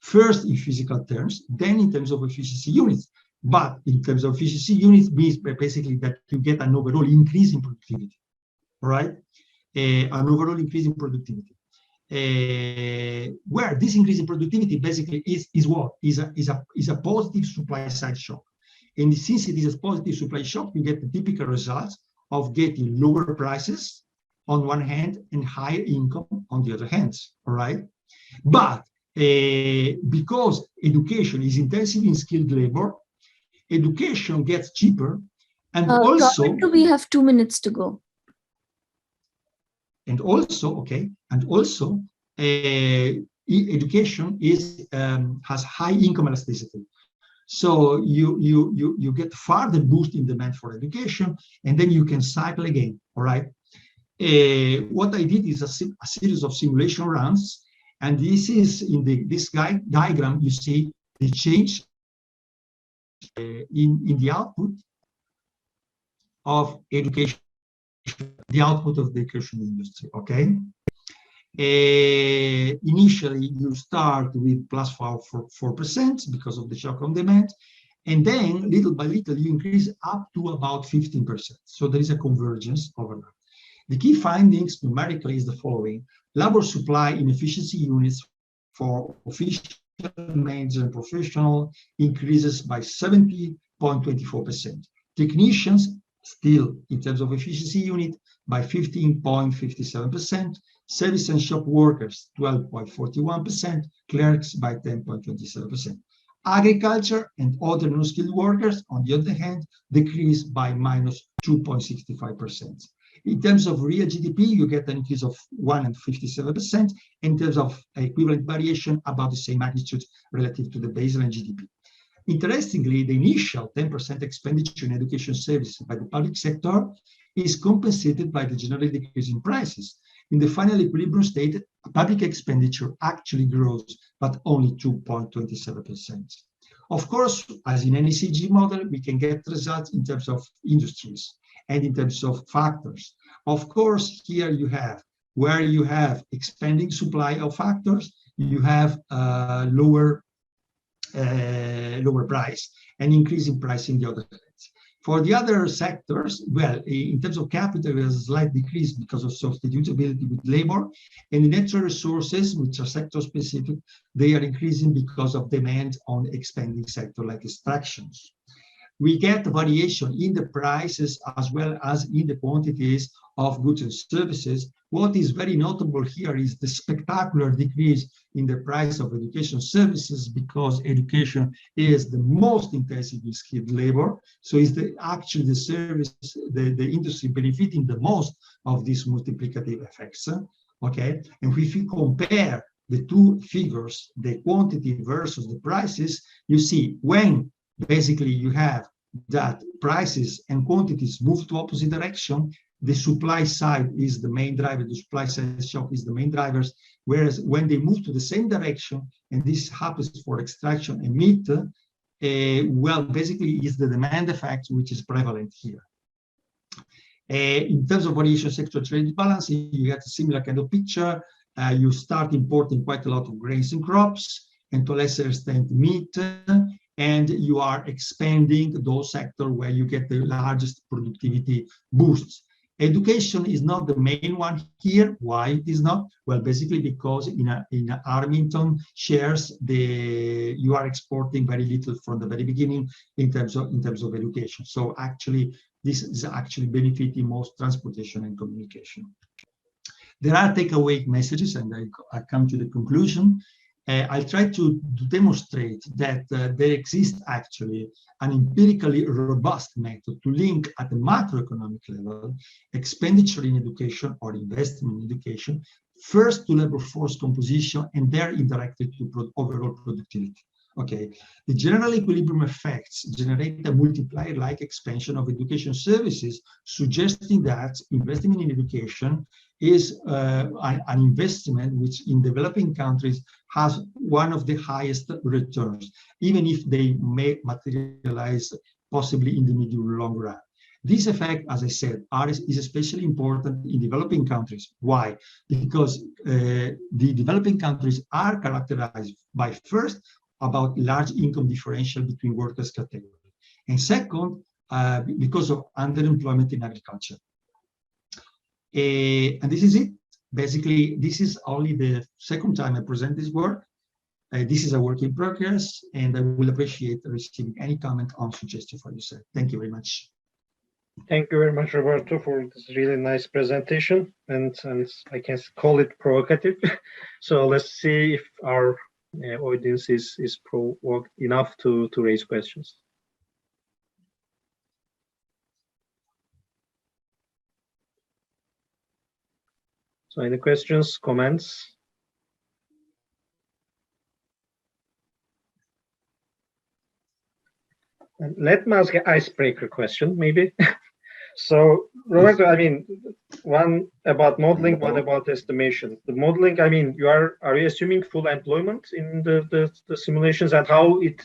First in physical terms, then in terms of efficiency units. But in terms of efficiency units means basically that you get an overall increase in productivity, right? An overall increase in productivity. Where this increase in productivity basically is what? Is a positive supply side shock. And since it is a positive supply shock, you get the typical results of getting lower prices on one hand and higher income on the other hand, all right? But because education is intensive in skilled labor, education gets cheaper, and also Roberto, we have 2 minutes to go. And also, okay, and also education has high income elasticity. So you get further boost in demand for education, and then you can cycle again, all right? What I did is a series of simulation runs, and this is in this diagram, you see the change in the output of education, the output of the education industry, okay? Initially, you start with plus 4% because of the shock on demand, and then little by little, you increase up to about 15%. So there is a convergence over that. The key findings numerically is the following. Labor supply in efficiency units for official, manager, and professional increases by 70.24%. Technicians still, in terms of efficiency unit, by 15.57%, service and shop workers 12.41%, clerks by 10.27%. Agriculture and other non-skilled workers, on the other hand, decreased by minus 2.65%. In terms of real GDP, you get an increase of 1.57%. In terms of equivalent variation, about the same magnitude relative to the baseline GDP. Interestingly, the initial 10% expenditure in education services by the public sector is compensated by the general decrease in prices. In the final equilibrium state, public expenditure actually grows, but only 2.27%. Of course, as in any CG model, we can get results in terms of industries and in terms of factors. Of course, here you have, where you have expanding supply of factors, you have lower price and increasing price in the other hands. For the other sectors, well, in terms of capital, there's a slight decrease because of substitutability with labor, and the natural resources, which are sector specific, they are increasing because of demand on expanding sector like extractions. We get variation in the prices as well as in the quantities of goods and services. What is very notable here is the spectacular decrease in the price of education services, because education is the most intensive in skilled labor. So is actually the service, the industry benefiting the most of these multiplicative effects, okay? And if you compare the two figures, the quantity versus the prices, you see when basically you have that prices and quantities move to opposite direction, the supply side is the main driver, the supply side shock is the main drivers, whereas when they move to the same direction, and this happens for extraction and meat, well, basically is the demand effect which is prevalent here. In terms of variation sector trade balance, you get a similar kind of picture. You start importing quite a lot of grains and crops, and to a lesser extent meat, and you are expanding those sectors where you get the largest productivity boosts. Education is not the main one here. Why it is not? Well, basically because in Armington shares, you are exporting very little from the very beginning in terms of education. So actually, this is actually benefiting most transportation and communication. There are takeaway messages, and I come to the conclusion. I'll try to demonstrate that there exists actually an empirically robust method to link at the macroeconomic level expenditure in education or investment in education, first to labor force composition and there indirectly to overall productivity. Okay, the general equilibrium effects generate a multiplier-like expansion of education services, suggesting that investment in education is an investment which in developing countries has one of the highest returns, even if they may materialize possibly in the medium or long run. This effect, as I said, is especially important in developing countries. Why? Because the developing countries are characterized by first, about large income differential between workers categories, and second, because of underemployment in agriculture. And this is it. Basically, this is only the second time I present this work. This is a work in progress, and I will appreciate receiving any comment or suggestion for yourself. Thank you very much. Thank you very much, Roberto, for this really nice presentation, and I can call it provocative. So let's see if our audience is provoked enough to raise questions. So any questions, comments? And let me ask an icebreaker question, maybe. So, Roberto, I mean, one about modeling, one about estimation. The modeling, I mean, are you assuming full employment in the simulations, and how it,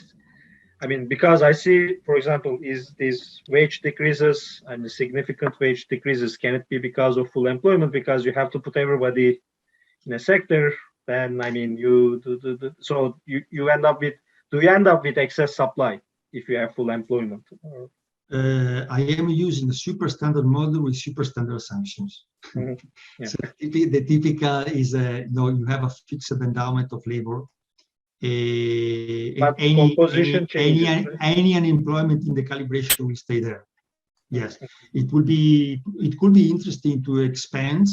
I mean, because I see, for example, is these wage decreases and the significant wage decreases, can it be because of full employment? Because you have to put everybody in a sector, then, I mean, so you end up with, do you end up with excess supply if you have full employment? I am using a super standard model with super standard assumptions. Mm-hmm. Yeah. So the typical is, you have a fixed endowment of labor. But composition changes, right? Any unemployment in the calibration will stay there. Yes, it could be interesting to expand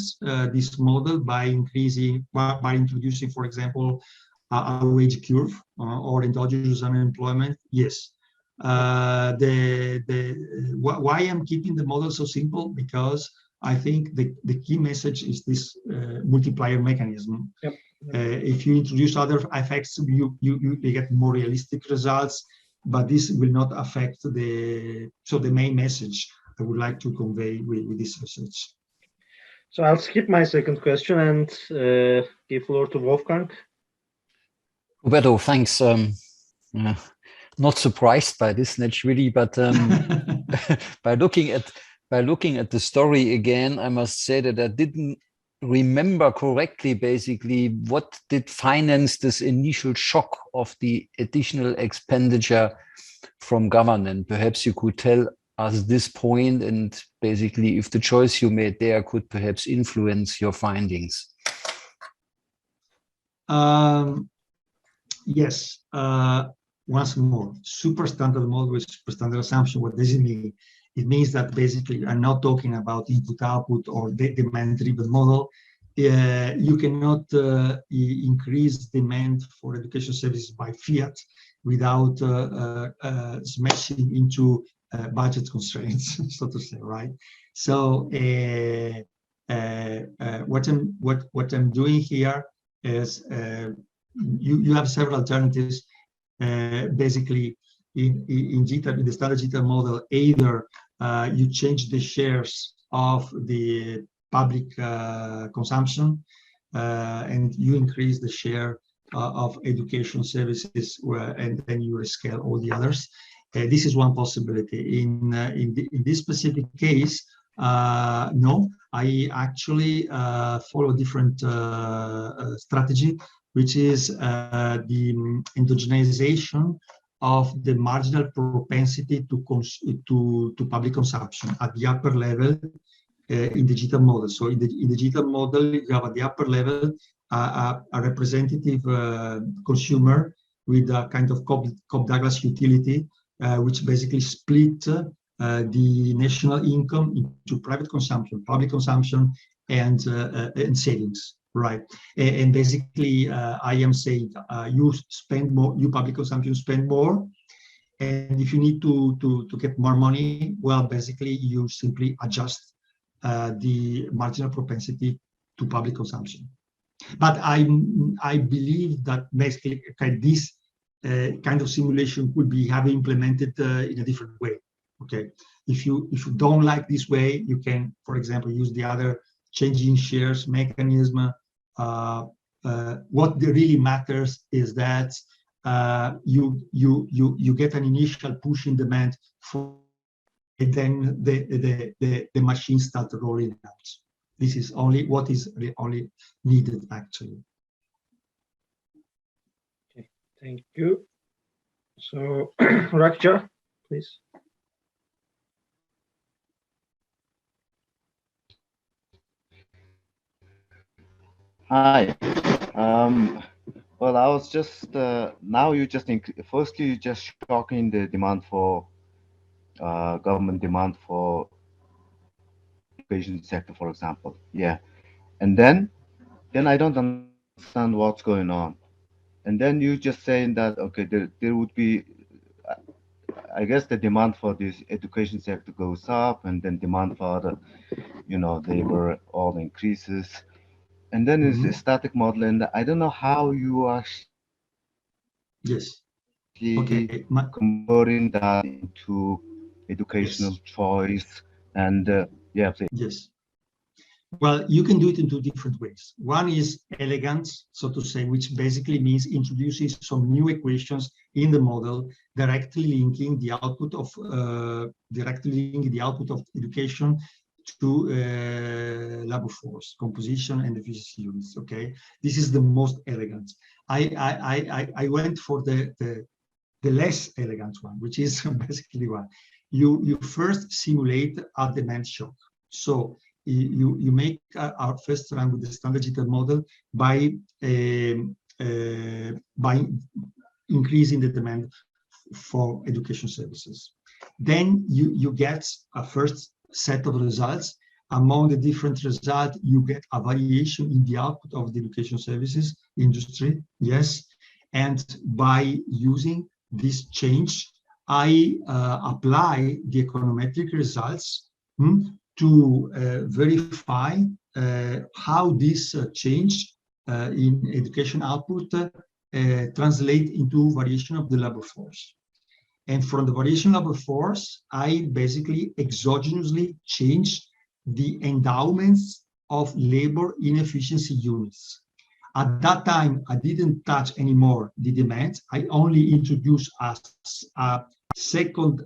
this model by introducing, for example, a wage curve or endogenous unemployment. Yes. Why I'm keeping the model so simple? Because I think the key message is this multiplier mechanism. Yep. If you introduce other effects, you get more realistic results, but this will not affect the main message I would like to convey with this research. So I'll skip my second question and give floor to Wolfgang. Roberto, thanks. Not surprised by this naturally, but by looking at the story again, I must say that I didn't remember correctly basically what did finance this initial shock of the additional expenditure from government. Perhaps you could tell us this point, and basically if the choice you made there could perhaps influence your findings. Yes. Once more, super standard model with super standard assumption. What does it mean? It means that basically I'm not talking about input output or demand driven model. You cannot increase demand for education services by fiat without smashing into budget constraints, so to say, right? So what I'm doing here is you have several alternatives. Basically, in GTAP, in the standard GTAP model, either you change the shares of the public consumption, and you increase the share of education services, and then you scale all the others. This is one possibility. In this specific case, no, I actually follow a different strategy, which is the endogenization of the marginal propensity to public consumption at the upper level in the GTAP model. So in the GTAP model, you have at the upper level a representative consumer with a kind of Cobb-Douglas utility, which basically split the national income into private consumption, public consumption, and savings, right? And basically, I am saying you spend more, you public consumption spend more, and if you need to get more money, well, basically you simply adjust the marginal propensity to public consumption. But I believe that basically this kind of simulation could be implemented in a different way. Okay, if you don't like this way, you can, for example, use the other changing shares mechanism. What really matters is that you get an initial push in demand for, and then the machine starts rolling out. This is only what is only needed, actually. Okay, thank you. So, Rakja, please. Hi. Well, I was just now you just firstly you just shocking the demand for government demand for education sector, for example. Yeah, and then I don't understand what's going on, and then you just saying that okay, there would be, I guess the demand for this education sector goes up, and then demand for the labor all increases. And then it's a static model, and I don't know how you are converting that into educational choice. And yeah, please. Yes. Well, you can do it in two different ways. One is elegant, so to say, which basically means introducing some new equations in the model, directly linking the output of education to labor force composition and efficiency units. Okay, this is the most elegant. I went for the less elegant one, which is basically one. You first simulate a demand shock. So you make our first run with the standard GTAP model by increasing the demand for education services. Then you get a first set of results. Among the different results, you get a variation in the output of the education services industry. Yes, and by using this change, I apply the econometric results to verify how this change in education output translate into variation of the labor force. And from the variation labor force, I basically exogenously change the endowments of labor inefficiency units. At that time, I didn't touch anymore the demand. I only introduced a second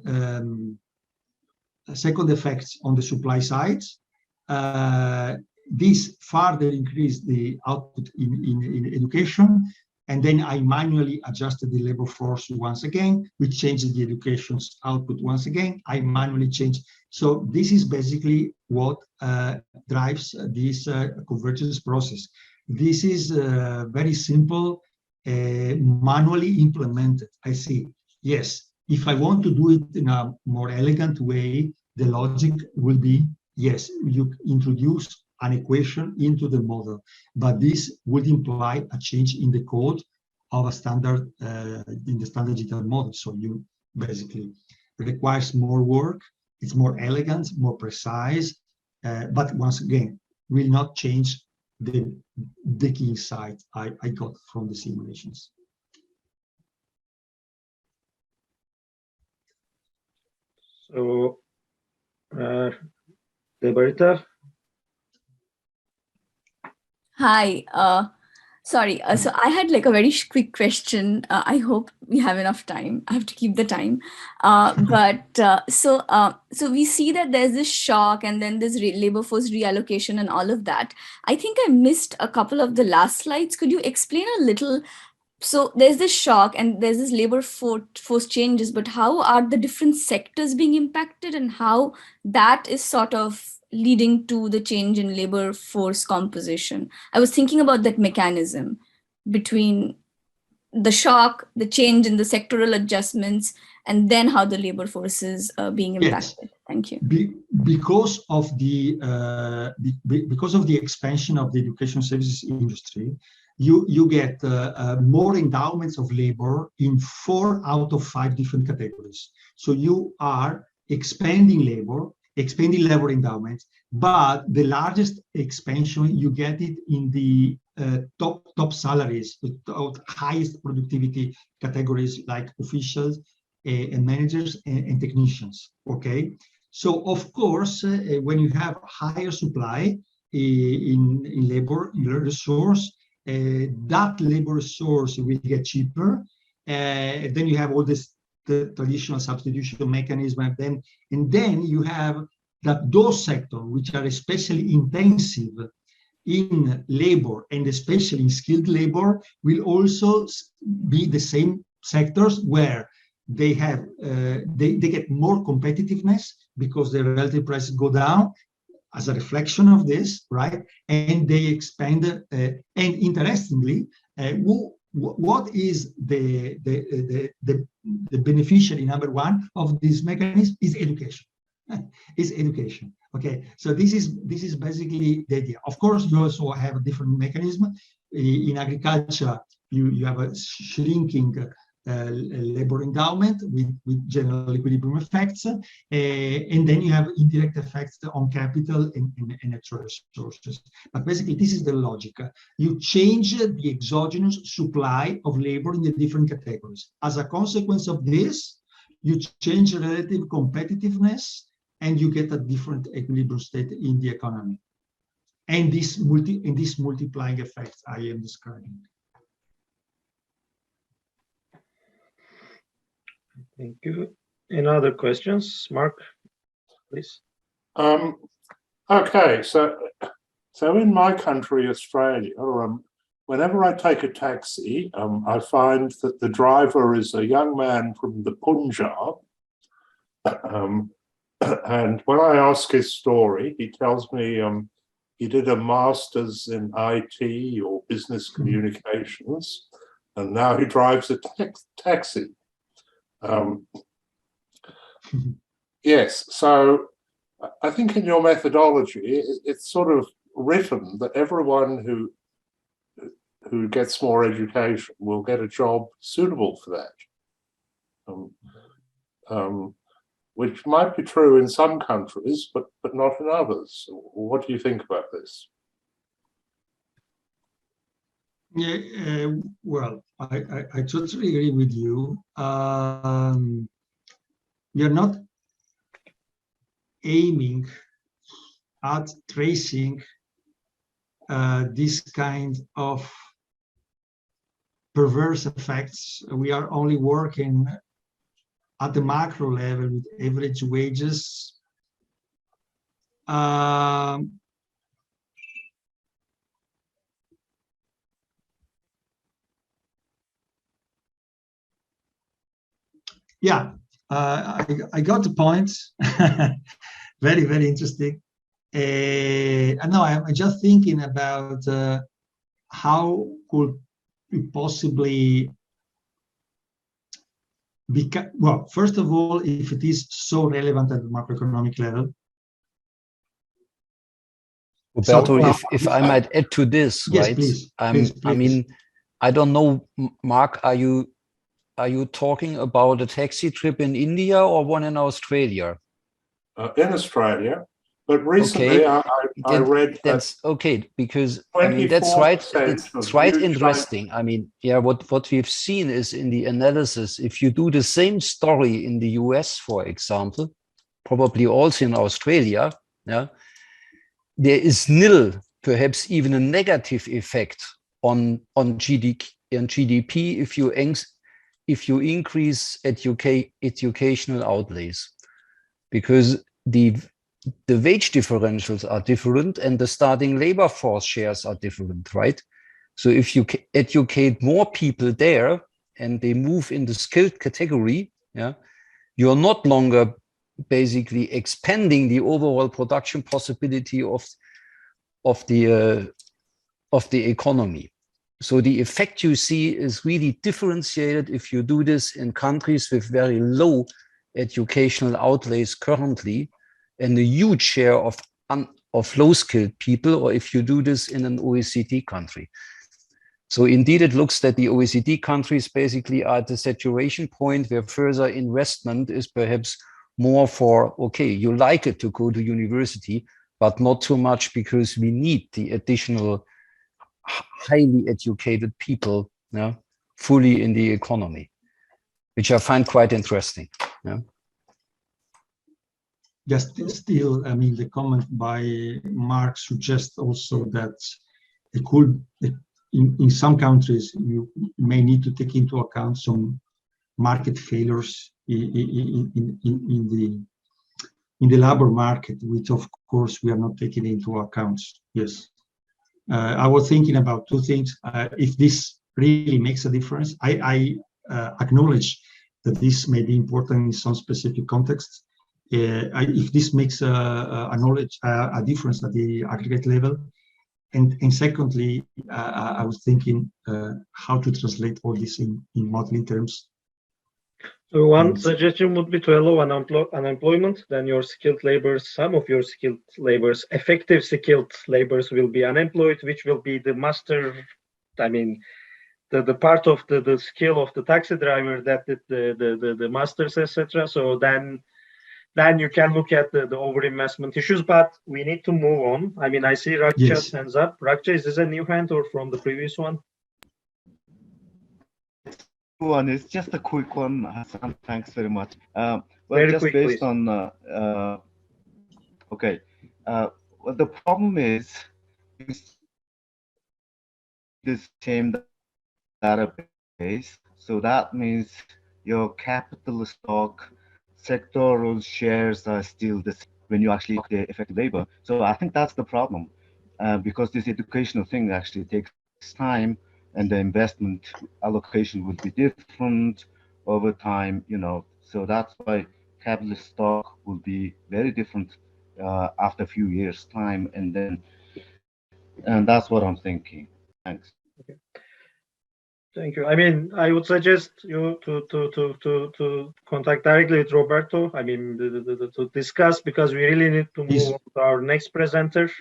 effects on the supply side. This further increased the output in education, and then I manually adjusted the labor force once again, which changes the education's output once again. I manually changed. So this is basically what drives this convergence process. This is very simple, manually implemented. I see. Yes, if I want to do it in a more elegant way, the logic will be, yes, you introduce an equation into the model, but this would imply a change in the code of a standard, in the standard GTAP model. So you basically requires more work, it's more elegant, more precise, but once again, will not change the key insight I got from the simulations. So, Debadrita. Hi. Sorry. So I had like a very quick question. I hope we have enough time. I have to keep the time. So we see that there's this shock and then there's labor force reallocation and all of that. I think I missed a couple of the last slides. Could you explain a little? So there's this shock and there's this labor force changes, but how are the different sectors being impacted and how that is sort of leading to the change in labor force composition? I was thinking about that mechanism between the shock, the change in the sectoral adjustments, and then how the labor force is being impacted. Yes. Thank you. Because of the expansion of the education services industry, you get more endowments of labor in 4 out of 5 different categories. So you are expanding labor endowments, but the largest expansion, you get it in the top salaries, the highest productivity categories like officials and managers and technicians, okay? So of course, when you have higher supply in labor resource, that labor source will get cheaper. Then you have all this the traditional substitution mechanism, and then you have that those sectors which are especially intensive in labor and especially in skilled labor will also be the same sectors where they have they get more competitiveness because the relative prices go down as a reflection of this, right? And they expand. And interestingly, what is the beneficiary number one of this mechanism is education. Is education. Okay, so this is basically the idea. Of course, you also have a different mechanism in agriculture. You have a shrinking labor endowment with general equilibrium effects, and then you have indirect effects on capital and natural resources. But basically, this is the logic. You change the exogenous supply of labor in the different categories. As a consequence of this, you change relative competitiveness, and you get a different equilibrium state in the economy. And this multiplying effects I am describing. Thank you. Any other questions? Mark, please. Okay, so in my country, Australia, whenever I take a taxi, I find that the driver is a young man from the Punjab. And when I ask his story, he tells me he did a master's in IT or business communications, and now he drives a taxi. Yes, so I think in your methodology, it's sort of written that everyone who gets more education will get a job suitable for that. Which might be true in some countries, but not in others. What do you think about this? Yeah, well, I totally agree with you. We are not aiming at tracing this kind of perverse effects. We are only working at the macro level with average wages. Yeah, I got the point. Very, very interesting. And now I'm just thinking about how could we possibly well, first of all, if it is so relevant at the macroeconomic level. Roberto, so, if I might add to this, yes, right? Please. I mean, I don't know, Mark, are you talking about a taxi trip in India or one in Australia? In Australia, but recently okay. I read that's okay, because I mean that's right. It's right interesting. I mean, yeah, what we've seen is in the analysis, if you do the same story in the US, for example, probably also in Australia, yeah, there is nil, perhaps even a negative effect on GDP if you increase educational outlays, because the wage differentials are different and the starting labor force shares are different, right? So if you educate more people there and they move in the skilled category, yeah, you're not longer basically expanding the overall production possibility of the economy. So the effect you see is really differentiated if you do this in countries with very low educational outlays currently and a huge share of low-skilled people, or if you do this in an OECD country. So indeed, it looks that the OECD countries basically are at the saturation point where further investment is perhaps more for, okay, you like it to go to university, but not too much because we need the additional highly educated people, yeah, fully in the economy, which I find quite interesting. Yeah. Just still, I mean, the comment by Mark suggests also that it could, in some countries, you may need to take into account some market failures in the labor market, which of course we are not taking into account. Yes. I was thinking about two things. If this really makes a difference, I acknowledge that this may be important in some specific contexts. If this makes a difference at the aggregate level, and secondly, I was thinking how to translate all this in modeling terms. So one suggestion would be to allow unemployment, then your skilled laborers, some of your skilled laborers, effective skilled laborers will be unemployed, which will be the master, I mean, the part of the skill of the taxi driver that the masters, etc. So then you can look at the overinvestment issues, but we need to move on. I mean, I see Rakcha's hands up. Rakcha, is this a new hand or from the previous one? One is just a quick one, Hasan. Thanks very much. Well, very just quick, based please. on okay. Well, the problem is the same database, so that means your capital stock sectoral shares are still the same when you actually look at the effective labor. So I think that's the problem, because this educational thing actually takes time, and the investment allocation will be different over time, you know. So that's why capital stock will be very different after a few years' time, and that's what I'm thinking. Thanks. Okay. Thank you. I mean, I would suggest you to contact directly with Roberto. I mean, to discuss, because we really need to move on to our next presenter.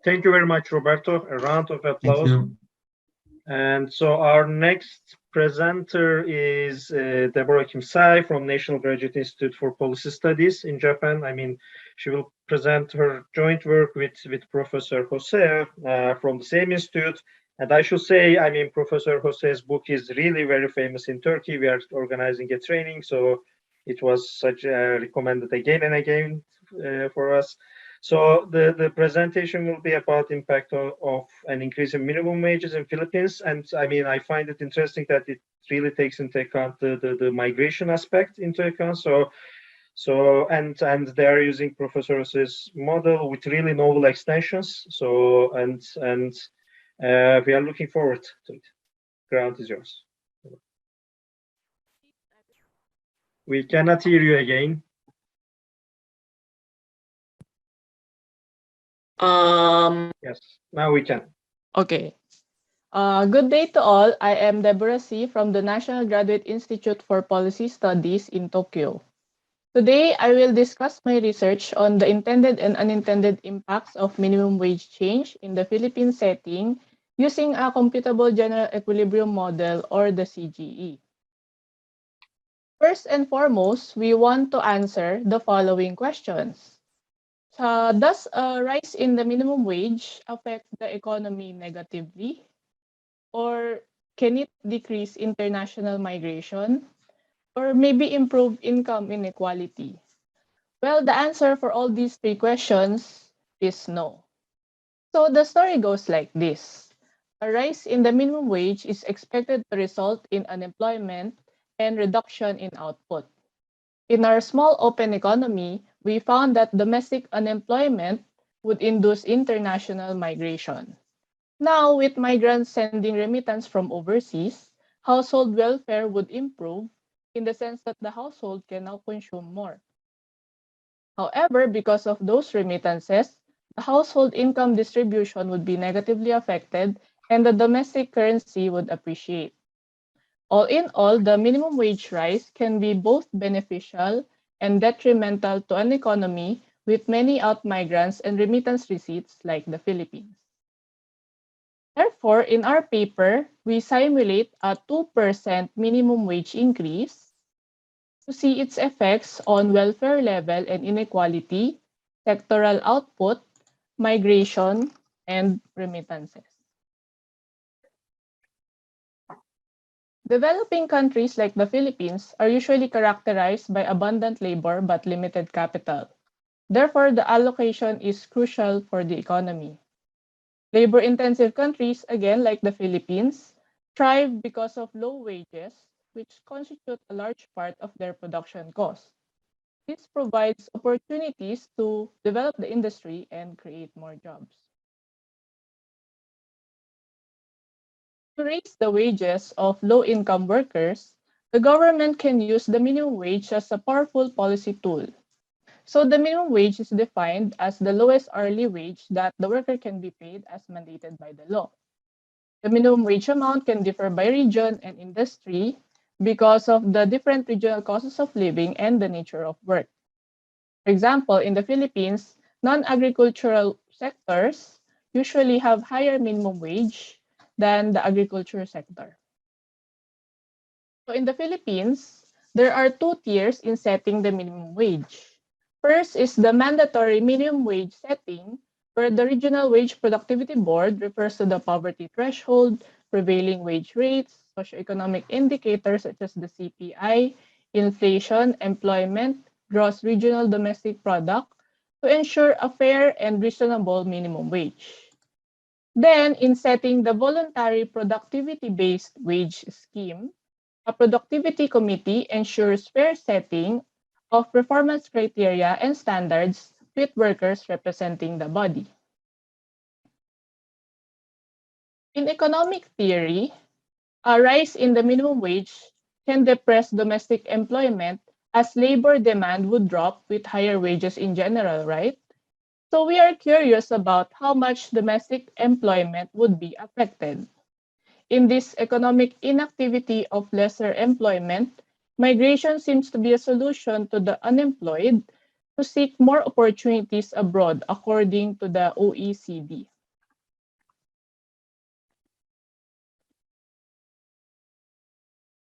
Thank you very much, Roberto. A round of applause. Thank you. And so our next presenter is Deborah Kimsai from National Graduate Institute for Policy Studies in Japan. I mean, she will present her joint work with Professor Jose from the same institute. And I should say, I mean, Professor Jose's book is really very famous in Turkey. We are organizing a training, so it was recommended again and again for us. So the presentation will be about impact of an increase in minimum wages in Philippines. And I mean, I find it interesting that it really takes into account the migration aspect into account. So and they are using Professor Jose's model with really novel extensions. So and we are looking forward to it. Ground is yours. We cannot hear you again. Yes, now we can. Okay. Good day to all. I am Deborah from the National Graduate Institute for Policy Studies in Tokyo. Today, I will discuss my research on the intended and unintended impacts of minimum wage change in the Philippine setting using a computable general equilibrium model, or the CGE. First and foremost, we want to answer the following questions. Does a rise in the minimum wage affect the economy negatively? Or can it decrease international migration? Or maybe improve income inequality? Well, the answer for all these three questions is no. So the story goes like this. A rise in the minimum wage is expected to result in unemployment and reduction in output. In our small open economy, we found that domestic unemployment would induce international migration. Now, with migrants sending remittance from overseas, household welfare would improve in the sense that the household can now consume more. However, because of those remittances, the household income distribution would be negatively affected and the domestic currency would appreciate. All in all, the minimum wage rise can be both beneficial and detrimental to an economy with many out-migrants and remittance receipts like the Philippines. Therefore, in our paper, we simulate a 2% minimum wage increase to see its effects on welfare level and inequality, sectoral output, migration, and remittances. Developing countries like the Philippines are usually characterized by abundant labor but limited capital. Therefore, the allocation is crucial for the economy. Labor-intensive countries, again like the Philippines, thrive because of low wages, which constitute a large part of their production cost. This provides opportunities to develop the industry and create more jobs. To raise the wages of low-income workers, the government can use the minimum wage as a powerful policy tool. So the minimum wage is defined as the lowest hourly wage that the worker can be paid as mandated by the law. The minimum wage amount can differ by region and industry because of the different regional costs of living and the nature of work. For example, in the Philippines, non-agricultural sectors usually have higher minimum wage than the agriculture sector. So in the Philippines, there are two tiers in setting the minimum wage. First is the mandatory minimum wage setting, where the Regional Wage Productivity Board refers to the poverty threshold, prevailing wage rates, socioeconomic indicators such as the CPI, inflation, employment, gross regional domestic product, to ensure a fair and reasonable minimum wage. Then, in setting the voluntary productivity-based wage scheme, a productivity committee ensures fair setting of performance criteria and standards with workers representing the body. In economic theory, a rise in the minimum wage can depress domestic employment as labor demand would drop with higher wages in general, right? So we are curious about how much domestic employment would be affected. In this economic inactivity of lesser employment, migration seems to be a solution to the unemployed to seek more opportunities abroad, according to the OECD.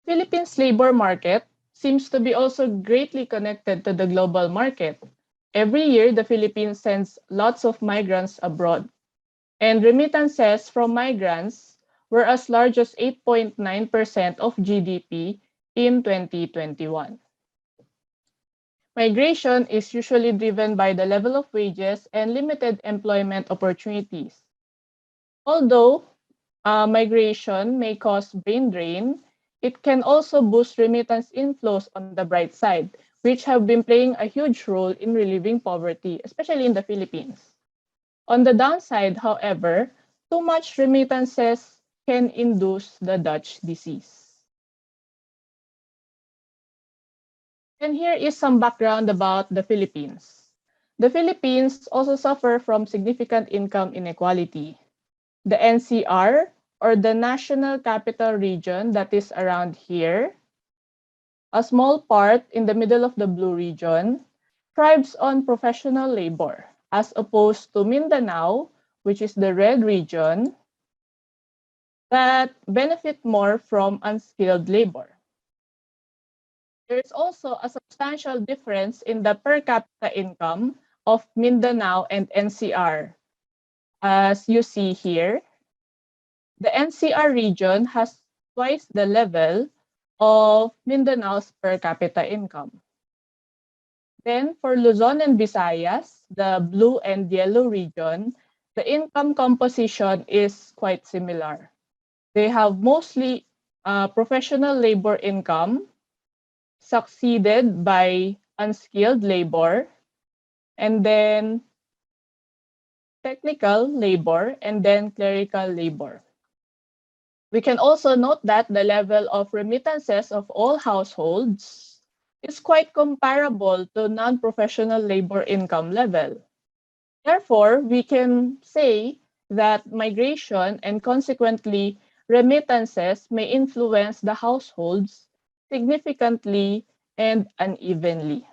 Philippines' labor market seems to be also greatly connected to the global market. Every year, the Philippines sends lots of migrants abroad, and remittances from migrants were as large as 8.9% of GDP in 2021. Migration is usually driven by the level of wages and limited employment opportunities. Although migration may cause brain drain, it can also boost remittance inflows on the bright side, which have been playing a huge role in relieving poverty, especially in the Philippines. On the downside, however, too much remittances can induce the Dutch disease. And here is some background about the Philippines. The Philippines also suffer from significant income inequality. The NCR, or the National Capital Region, that is around here, a small part in the middle of the blue region, thrives on professional labor, as opposed to Mindanao, which is the red region, that benefit more from unskilled labor. There is also a substantial difference in the per capita income of Mindanao and NCR. As you see here, the NCR region has twice the level of Mindanao's per capita income. Then for Luzon and Visayas, the blue and yellow region, the income composition is quite similar. They have mostly professional labor income, succeeded by unskilled labor, and then technical labor, and then clerical labor. We can also note that the level of remittances of all households is quite comparable to non-professional labor income level. Therefore, we can say that migration and consequently remittances may influence the households significantly and unevenly.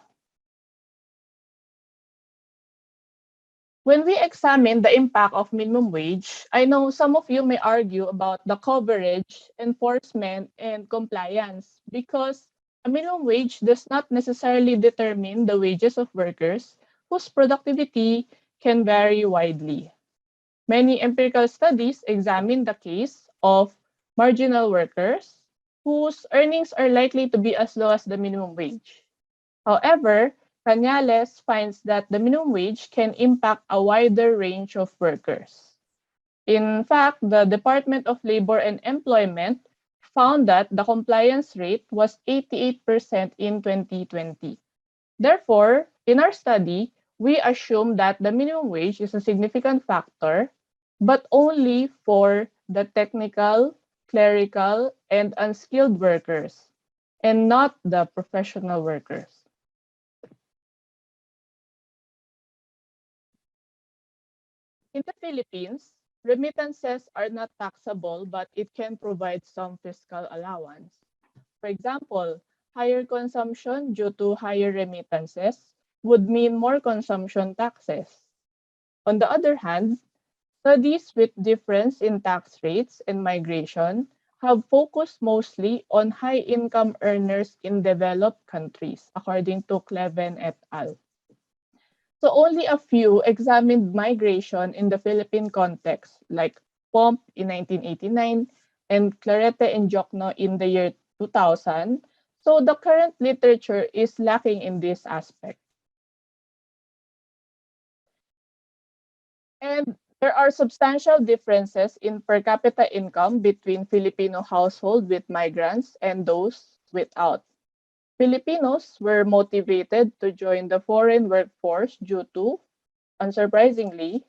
When we examine the impact of minimum wage, I know some of you may argue about the coverage, enforcement, and compliance because a minimum wage does not necessarily determine the wages of workers whose productivity can vary widely. Many empirical studies examine the case of marginal workers whose earnings are likely to be as low as the minimum wage. However, Canales finds that the minimum wage can impact a wider range of workers. In fact, the Department of Labor and Employment found that the compliance rate was 88% in 2020. Therefore, in our study, we assume that the minimum wage is a significant factor, but only for the technical, clerical, and unskilled workers, and not the professional workers. In the Philippines, remittances are not taxable, but it can provide some fiscal allowance. For example, higher consumption due to higher remittances would mean more consumption taxes. On the other hand, studies with difference in tax rates and migration have focused mostly on high-income earners in developed countries, according to Cleven et al. So only a few examined migration in the Philippine context, like Pomp in 1989 and Clarete and Jokno in the year 2000. So the current literature is lacking in this aspect. And there are substantial differences in per capita income between Filipino households with migrants and those without. Filipinos were motivated to join the foreign workforce due to, unsurprisingly,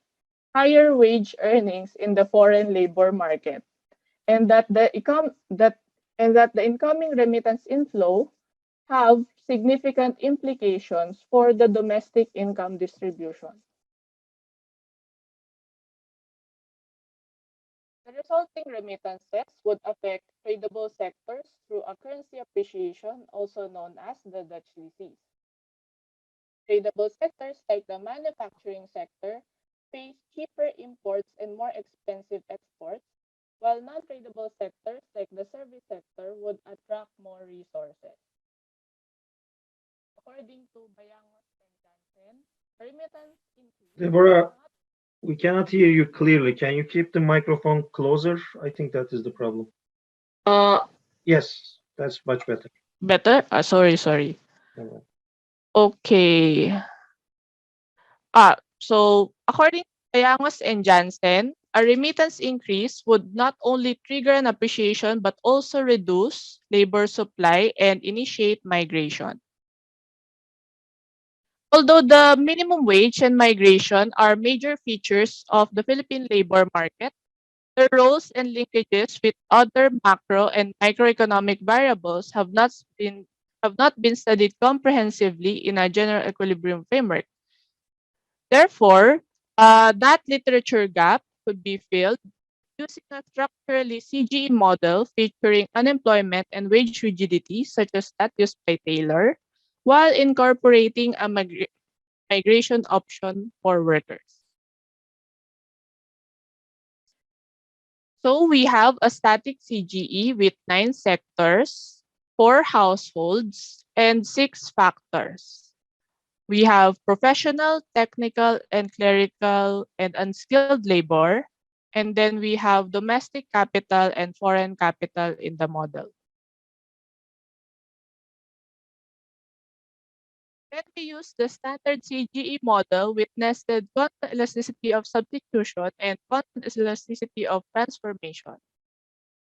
higher wage earnings in the foreign labor market, and that the incoming remittance inflow have significant implications for the domestic income distribution. The resulting remittances would affect tradable sectors through a currency appreciation, also known as the Dutch leases. Tradable sectors like the manufacturing sector face cheaper imports and more expensive exports, while non-tradable sectors like the service sector would attract more resources. According to Bayangos and Jansen, remittance increase. Deborah, we cannot hear you clearly. Can you keep the microphone closer? I think that is the problem. Yes, that's much better. Better? Sorry. Alright. Okay. So according to Bayangos and Jansen, a remittance increase would not only trigger an appreciation but also reduce labor supply and initiate migration. Although the minimum wage and migration are major features of the Philippine labor market, their roles and linkages with other macro and microeconomic variables have not been studied comprehensively in a general equilibrium framework. Therefore, that literature gap could be filled using a structurally CGE model featuring unemployment and wage rigidity, such as that used by Taylor, while incorporating a migration option for workers. So we have a static CGE with 9 sectors, 4 households, and 6 factors. We have professional, technical, and clerical and unskilled labor. And then we have domestic capital and foreign capital in the model. Then we use the standard CGE model with nested constant elasticity of substitution and constant elasticity of transformation.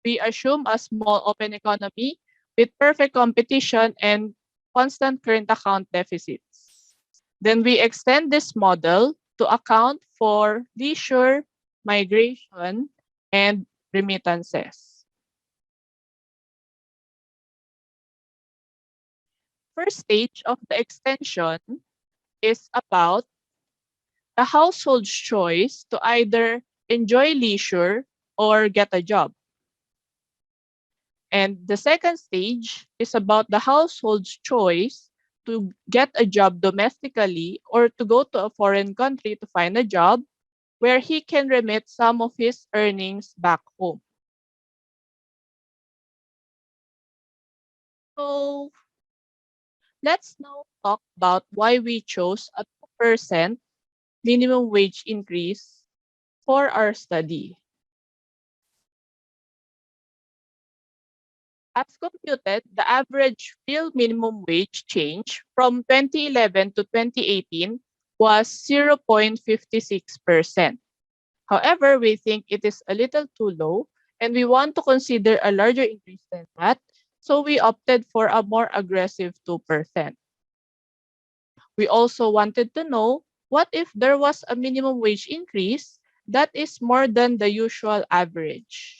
We assume a small open economy with perfect competition and constant current account deficits. Then we extend this model to account for leisure, migration, and remittances. First stage of the extension is about the household's choice to either enjoy leisure or get a job. And the second stage is about the household's choice to get a job domestically or to go to a foreign country to find a job where he can remit some of his earnings back home. So let's now talk about why we chose a 2% minimum wage increase for our study. As computed, the average real minimum wage change from 2011 to 2018 was 0.56%. However, we think it is a little too low and we want to consider a larger increase than that, so we opted for a more aggressive 2%. We also wanted to know what if there was a minimum wage increase that is more than the usual average.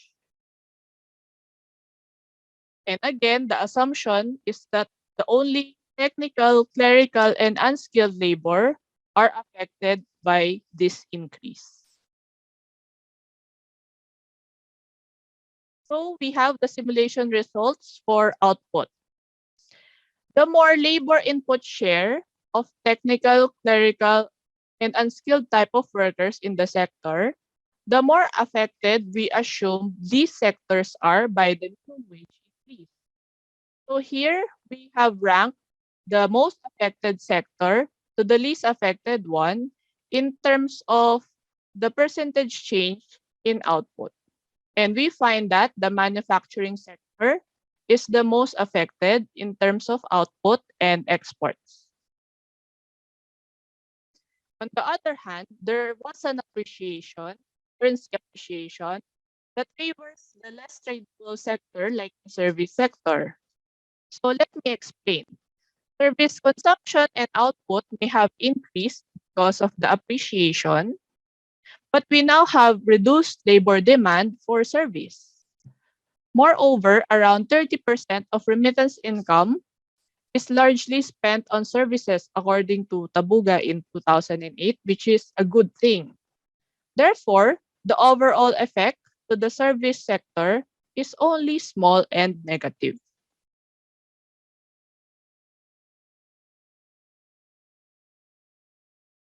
And again, the assumption is that the only technical, clerical, and unskilled labor are affected by this increase. So we have the simulation results for output. The more labor input share of technical, clerical, and unskilled type of workers in the sector, the more affected we assume these sectors are by the minimum wage increase. So here we have ranked the most affected sector to the least affected one in terms of the percentage change in output. And we find that the manufacturing sector is the most affected in terms of output and exports. On the other hand, there was an appreciation, currency appreciation, that favors the less tradable sector like the service sector. So let me explain. Service consumption and output may have increased because of the appreciation, but we now have reduced labor demand for service. Moreover, around 30% of remittance income is largely spent on services according to Tabuga in 2008, which is a good thing. Therefore, the overall effect to the service sector is only small and negative.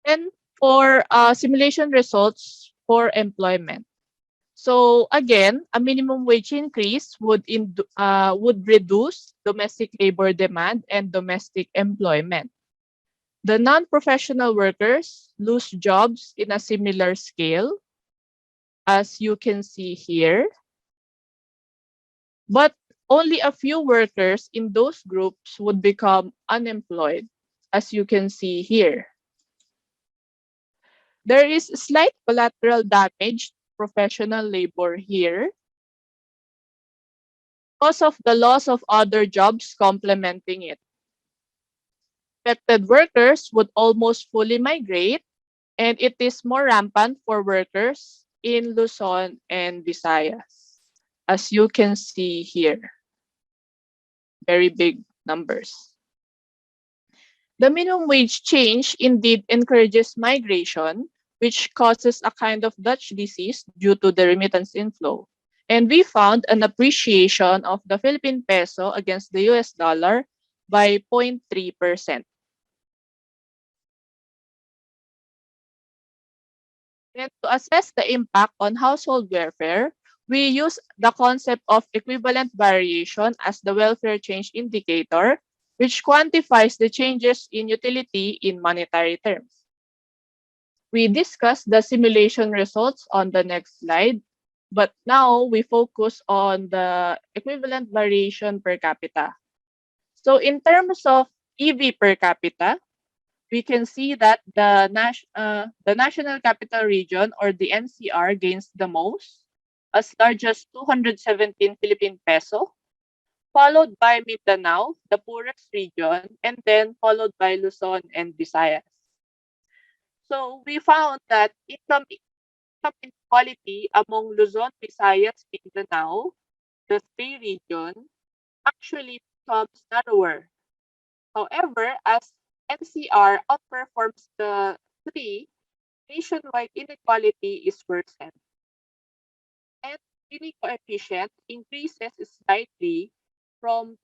Then for simulation results for employment. So again, a minimum wage increase would reduce domestic labor demand and domestic employment. The non-professional workers lose jobs in a similar scale, as you can see here. But only a few workers in those groups would become unemployed, as you can see here. There is slight collateral damage to professional labor here because of the loss of other jobs complementing it. Affected workers would almost fully migrate, and it is more rampant for workers in Luzon and Visayas, as you can see here. Very big numbers. The minimum wage change indeed encourages migration, which causes a kind of Dutch disease due to the remittance inflow. And we found an appreciation of the Philippine peso against the US dollar by 0.3%. And to assess the impact on household welfare, we use the concept of equivalent variation as the welfare change indicator, which quantifies the changes in utility in monetary terms. We discussed the simulation results on the next slide, but now we focus on the equivalent variation per capita. So in terms of EV per capita, we can see that the National Capital Region, or the NCR, gains the most, as large as 217 Philippine peso, followed by Mindanao, the poorest region, and then followed by Luzon and Visayas. So we found that income inequality among Luzon, Visayas, Mindanao, the three regions, actually becomes narrower. However, as NCR outperforms the three, nationwide inequality is worsened. And Gini coefficient increases slightly from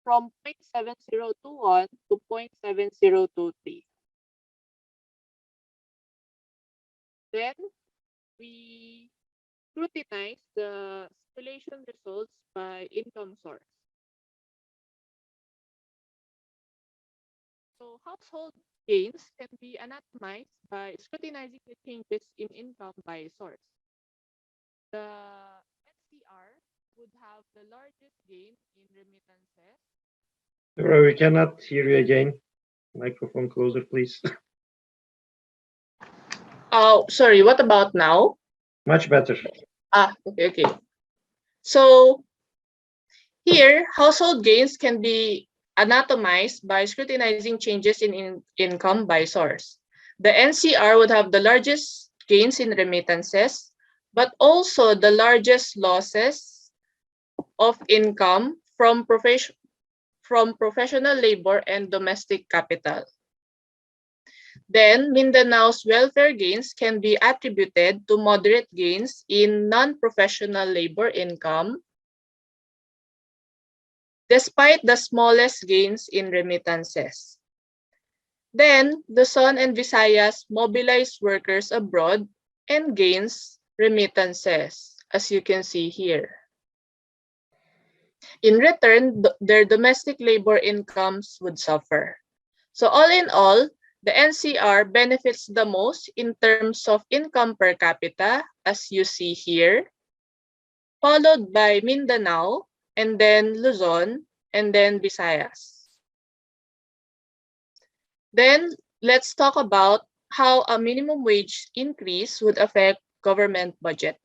0.7021 to 0.7023. Then we scrutinize the simulation results by income source. So household gains can be anatomized by scrutinizing the changes in income by source. The NCR would have the largest gain in remittances. Deborah, we cannot hear you again. Microphone closer, please. Oh, sorry. What about now? Much better. Okay. So here, household gains can be anatomized by scrutinizing changes in income by source. The NCR would have the largest gains in remittances, but also the largest losses of income from professional labor and domestic capital. Then, Mindanao's welfare gains can be attributed to moderate gains in non-professional labor income, despite the smallest gains in remittances. Then, Luzon and Visayas mobilize workers abroad and gains remittances, as you can see here. In return, their domestic labor incomes would suffer. So all in all, the NCR benefits the most in terms of income per capita, as you see here, followed by Mindanao, and then Luzon, and then Visayas. Then let's talk about how a minimum wage increase would affect government budget.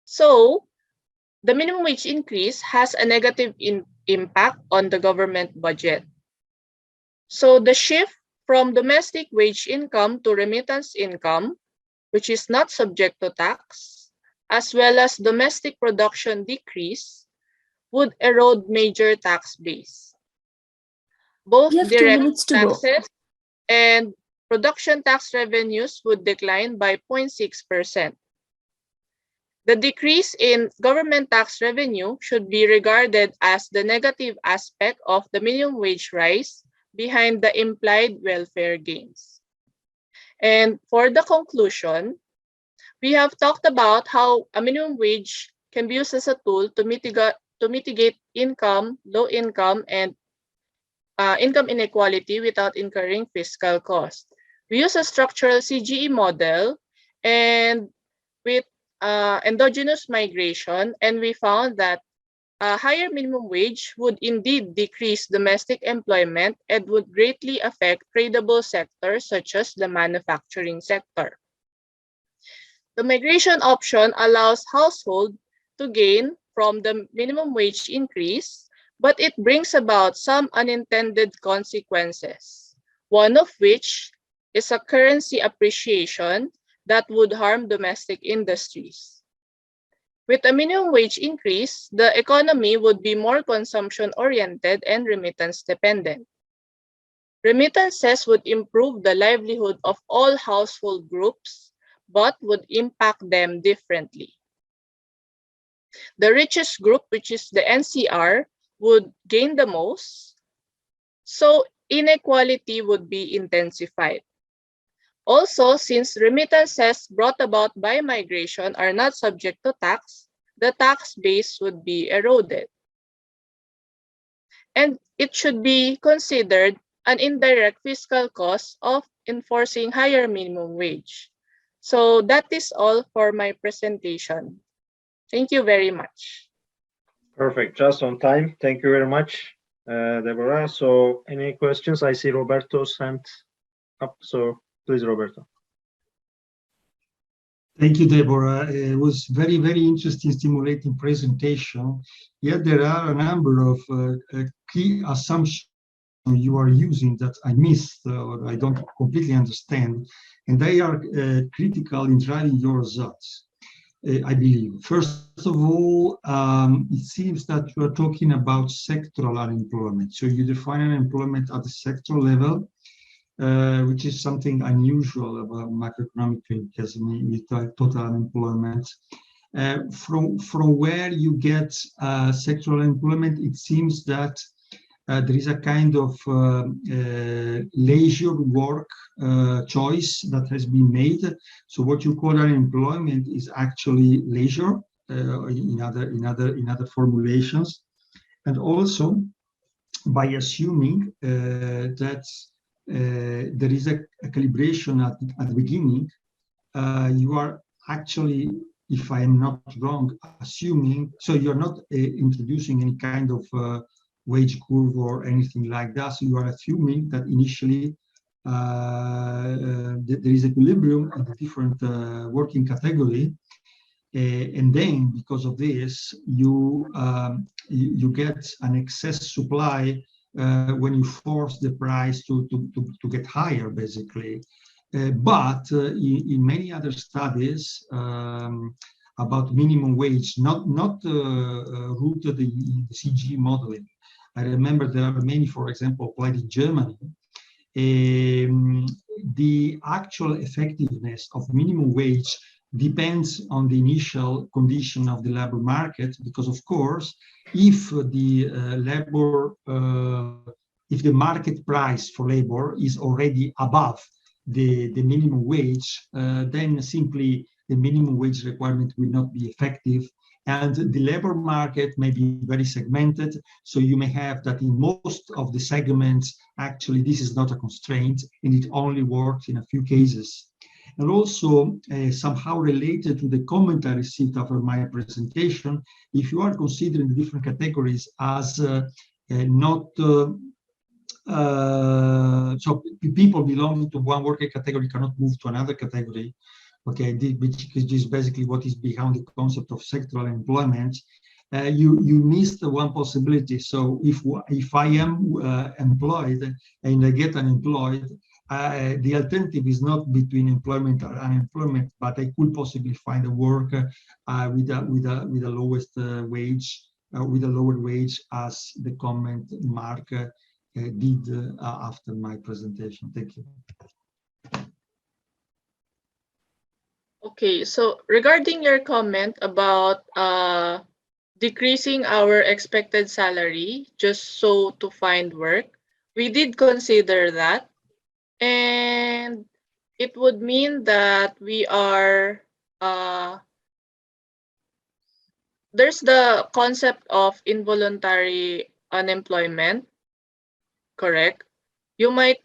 So the minimum wage increase has a negative impact on the government budget. So the shift from domestic wage income to remittance income, which is not subject to tax, as well as domestic production decrease, would erode major tax base. Both direct taxes and production tax revenues would decline by 0.6%. The decrease in government tax revenue should be regarded as the negative aspect of the minimum wage rise behind the implied welfare gains. And for the conclusion, we have talked about how a minimum wage can be used as a tool to mitigate income, low income, and income inequality without incurring fiscal cost. We use a structural CGE model and with endogenous migration, and we found that a higher minimum wage would indeed decrease domestic employment and would greatly affect tradable sectors such as the manufacturing sector. The migration option allows households to gain from the minimum wage increase, but it brings about some unintended consequences, one of which is a currency appreciation that would harm domestic industries. With a minimum wage increase, the economy would be more consumption-oriented and remittance-dependent. Remittances would improve the livelihood of all household groups, but would impact them differently. The richest group, which is the NCR, would gain the most, so inequality would be intensified. Also, since remittances brought about by migration are not subject to tax, the tax base would be eroded. And it should be considered an indirect fiscal cost of enforcing higher minimum wage. So that is all for my presentation. Thank you very much. Perfect. Just on time. Thank you very much. Deborah. So any questions? I see Roberto's hand up. So please, Roberto. Thank you, Deborah. It was very, very interesting, stimulating presentation. Yet there are a number of key assumptions you are using that I missed or I don't completely understand, and they are critical in driving your results, I believe. First of all, it seems that you are talking about sectoral unemployment. So you define unemployment at the sectoral level, which is something unusual about macroeconomic because with total unemployment. From where you get sectoral unemployment, it seems that there is a kind of leisure work choice that has been made. So what you call unemployment is actually leisure in other formulations, and also by assuming that there is a calibration at the beginning, you are actually, if I am not wrong, assuming, so you're not introducing any kind of wage curve or anything like that. So you are assuming that initially there is equilibrium in the different working category. And then because of this, you get an excess supply when you force the price to get higher, basically. But in many other studies about minimum wage, not rooted in the CG modeling. I remember there are many, for example, applied in Germany. The actual effectiveness of minimum wage depends on the initial condition of the labor market, because of course, if the if the market price for labor is already above the minimum wage, then simply the minimum wage requirement will not be effective. And the labor market may be very segmented. So you may have that in most of the segments, actually, this is not a constraint and it only works in a few cases. And also somehow related to the comment I received after my presentation, if you are considering the different categories as not, so people belonging to one worker category cannot move to another category, okay, which is basically what is behind the concept of sectoral employment. You missed one possibility. So if I am employed and I get unemployed, the alternative is not between employment or unemployment, but I could possibly find a work with a lowest wage, with a lower wage, as the comment Mark did after my presentation. Thank you. Okay, so regarding your comment about decreasing our expected salary just so to find work, we did consider that. And it would mean that we are, there's the concept of involuntary unemployment, correct? You might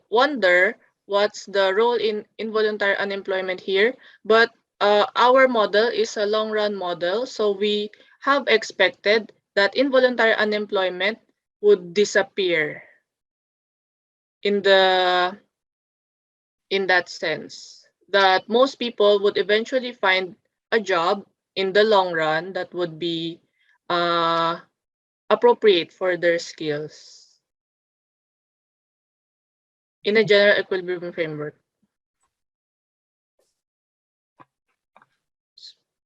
wonder what's the role in involuntary unemployment here, but our model is a long-run model, so we have expected that involuntary unemployment would disappear in that sense, that most people would eventually find a job in the long run that would be appropriate for their skills in a general equilibrium framework.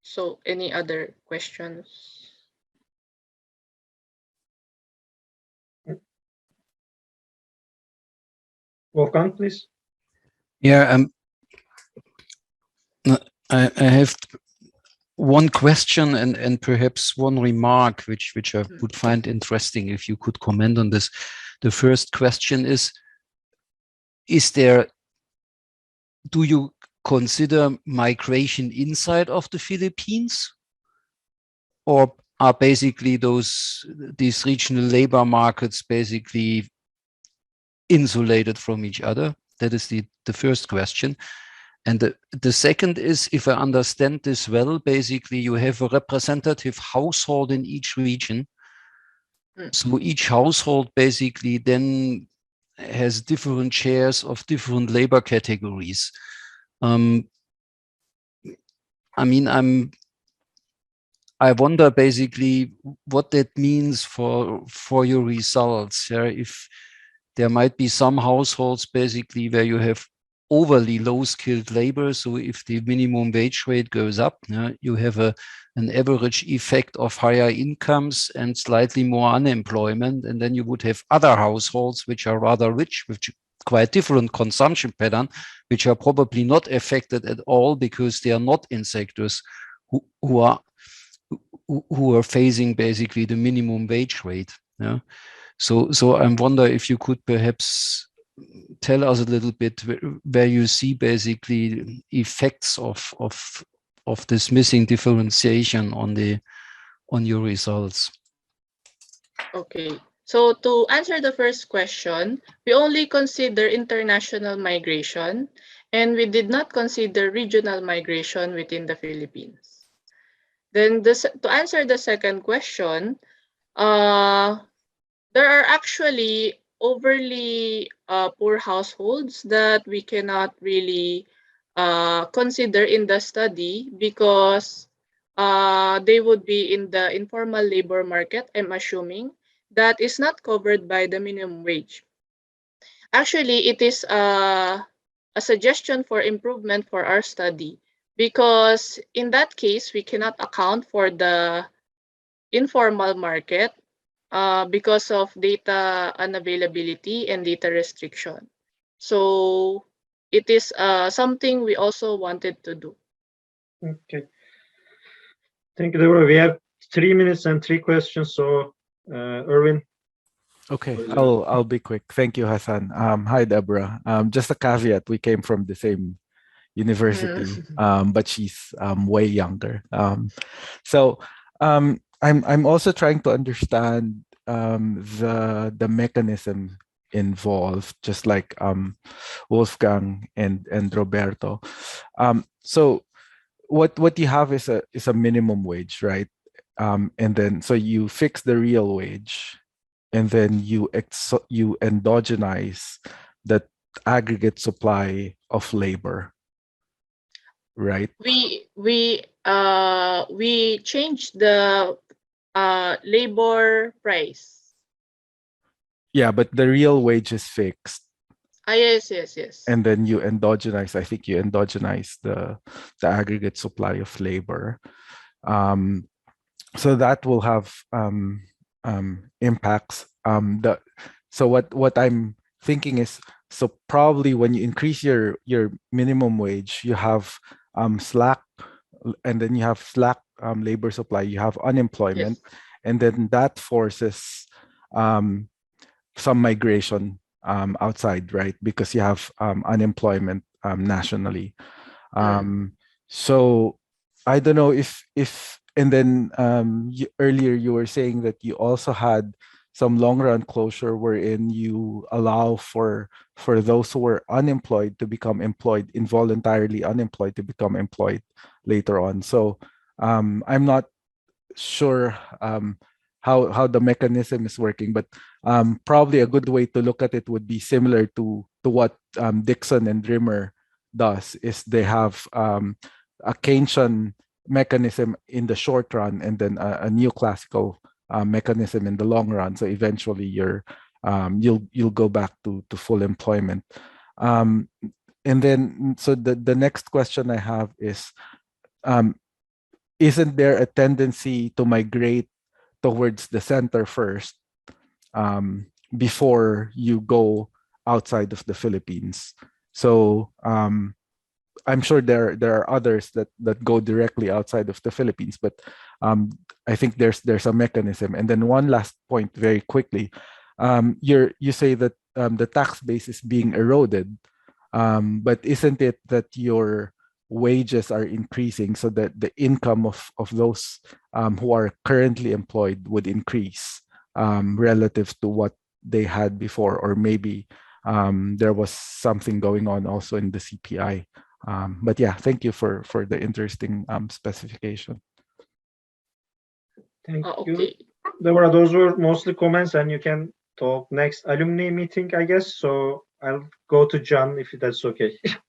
So any other questions? Wolfgang, please. Yeah, I have one question and perhaps one remark which I would find interesting if you could comment on this. The first question is there, do you consider migration inside of the Philippines, or are basically these regional labor markets basically insulated from each other? That is the first question. And the second is, if I understand this well, basically you have a representative household in each region, So each household basically then has different shares of different labor categories. I mean, I wonder basically what that means for your results. Yeah? If there might be some households basically where you have overly low skilled labor. So if the minimum wage rate goes up, you have an average effect of higher incomes and slightly more unemployment. And then you would have other households which are rather rich with quite different consumption pattern, which are probably not affected at all because they are not in sectors who are facing basically the minimum wage rate. Yeah. So I wonder if you could perhaps tell us a little bit where you see basically effects of this missing differentiation on your results. Okay. So to answer the first question, we only consider international migration, and we did not consider regional migration within the Philippines. Then to answer the second question, there are actually overly poor households that we cannot really consider in the study because they would be in the informal labor market, I'm assuming, that is not covered by the minimum wage. Actually, it is a suggestion for improvement for our study because in that case, we cannot account for the informal market because of data unavailability and data restriction. So it is something we also wanted to do. Okay. Thank you, Deborah. We have 3 minutes and 3 questions. So, Erwin. Okay, I'll be quick. Thank you, Hasan. Hi, Deborah. Just a caveat: we came from the same university, but she's way younger. I'm also trying to understand the mechanism involved, just like Wolfgang and Roberto. So what you have is a minimum wage, right? And then so you fix the real wage, and then you endogenize the aggregate supply of labor, right? We changed the labor price. Yeah, but the real wage is fixed. Yes. And then you endogenize. I think you endogenize the aggregate supply of labor. So that will have impacts. So what I'm thinking is, so probably when you increase your minimum wage, you have slack, and then you have slack labor supply. You have unemployment, Yes. And then that forces some migration outside, right? Because you have unemployment nationally. So I don't know if and then earlier you were saying that you also had some long run closure wherein you allow for those who were unemployed to become employed, involuntarily unemployed to become employed later on. So I'm not sure how the mechanism is working, but probably a good way to look at it would be similar to what Dixon and Rimmer does, is they have a Keynesian mechanism in the short run and then a neoclassical mechanism in the long run. So eventually you'll go back to full employment. And then so the next question I have is, isn't there a tendency to migrate towards the center first before you go outside of the Philippines? So I'm sure there are others that go directly outside of the Philippines, but I think there's a mechanism. And then one last point, very quickly, you say that the tax base is being eroded, but isn't it that your wages are increasing so that the income of those who are currently employed would increase relative to what they had before, or maybe there was something going on also in the CPI. But yeah, thank you for the interesting specification. Thank Okay. you. Deborah, those were mostly comments, and you can talk next alumni meeting, I guess. So I'll go to John if that's okay. Thank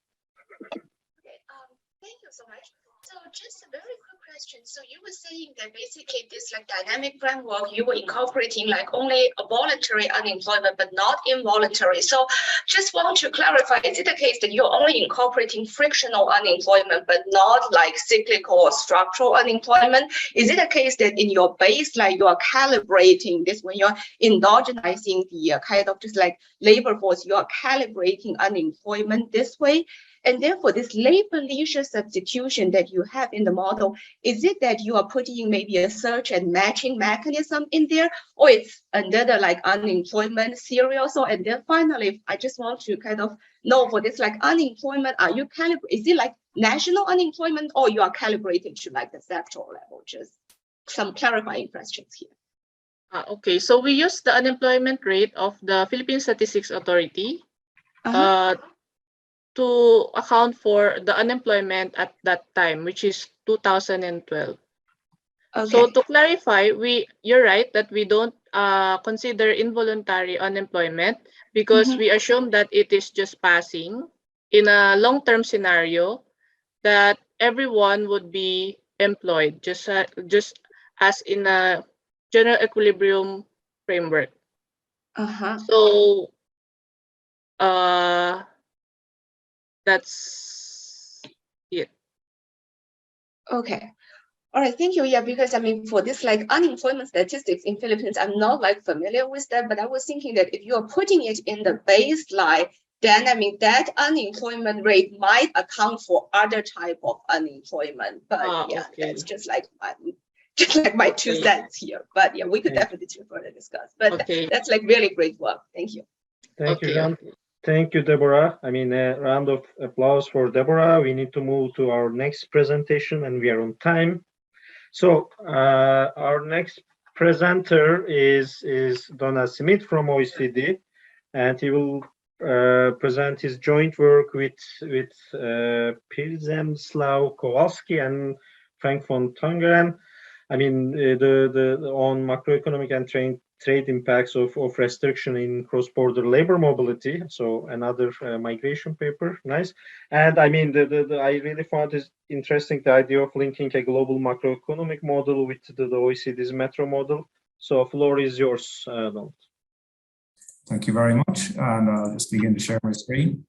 you so much. So just a very quick question. So you were saying that basically this like dynamic framework, you were incorporating like only a voluntary unemployment, but not involuntary. So just want to clarify, is it the case that you're only incorporating frictional unemployment, but not like cyclical or structural unemployment? Is it a case that in your baseline, you are calibrating this when you're endogenizing the kind of just like labor force, you are calibrating unemployment this way? And then for this labor leisure substitution that you have in the model, is it that you are putting maybe a search and matching mechanism in there, or it's another like unemployment serial? So, and then finally, I just want to kind of know for this like unemployment, are you is it like national unemployment, or you are calibrated to like the sectoral level? Just some clarifying questions here. Okay, so we use the unemployment rate of the Philippine Statistics Authority to account for the unemployment at that time, which is 2012. Okay. So to clarify, you're right that we don't consider involuntary unemployment because we assume that it is just passing in a long-term scenario that everyone would be employed, just as in a general equilibrium framework. So that's it. Okay. All right, thank you. Yeah, because I mean, for this like unemployment statistics in Philippines, I'm not like familiar with that, but I was thinking that if you are putting it in the baseline, then I mean that unemployment rate might account for other type of unemployment. But yeah, that's just like my 2 cents here. But yeah, we could definitely further discuss. But that's like really great work. Thank you. Thank you, John. Thank you, Deborah. I mean, a round of applause for Deborah. We need to move to our next presentation, and we are on time. So our next presenter is Donal Smith from OECD, and he will present his joint work with Przemysław Kowalski and Frank von Tongeren. I mean, on macroeconomic and trade impacts of restriction in cross-border labor mobility. So another migration paper, nice. And I mean, I really found it interesting, the idea of linking a global macroeconomic model with the OECD's metro model. So floor is yours, Donald. Thank you very much. And I'll just begin to share my screen.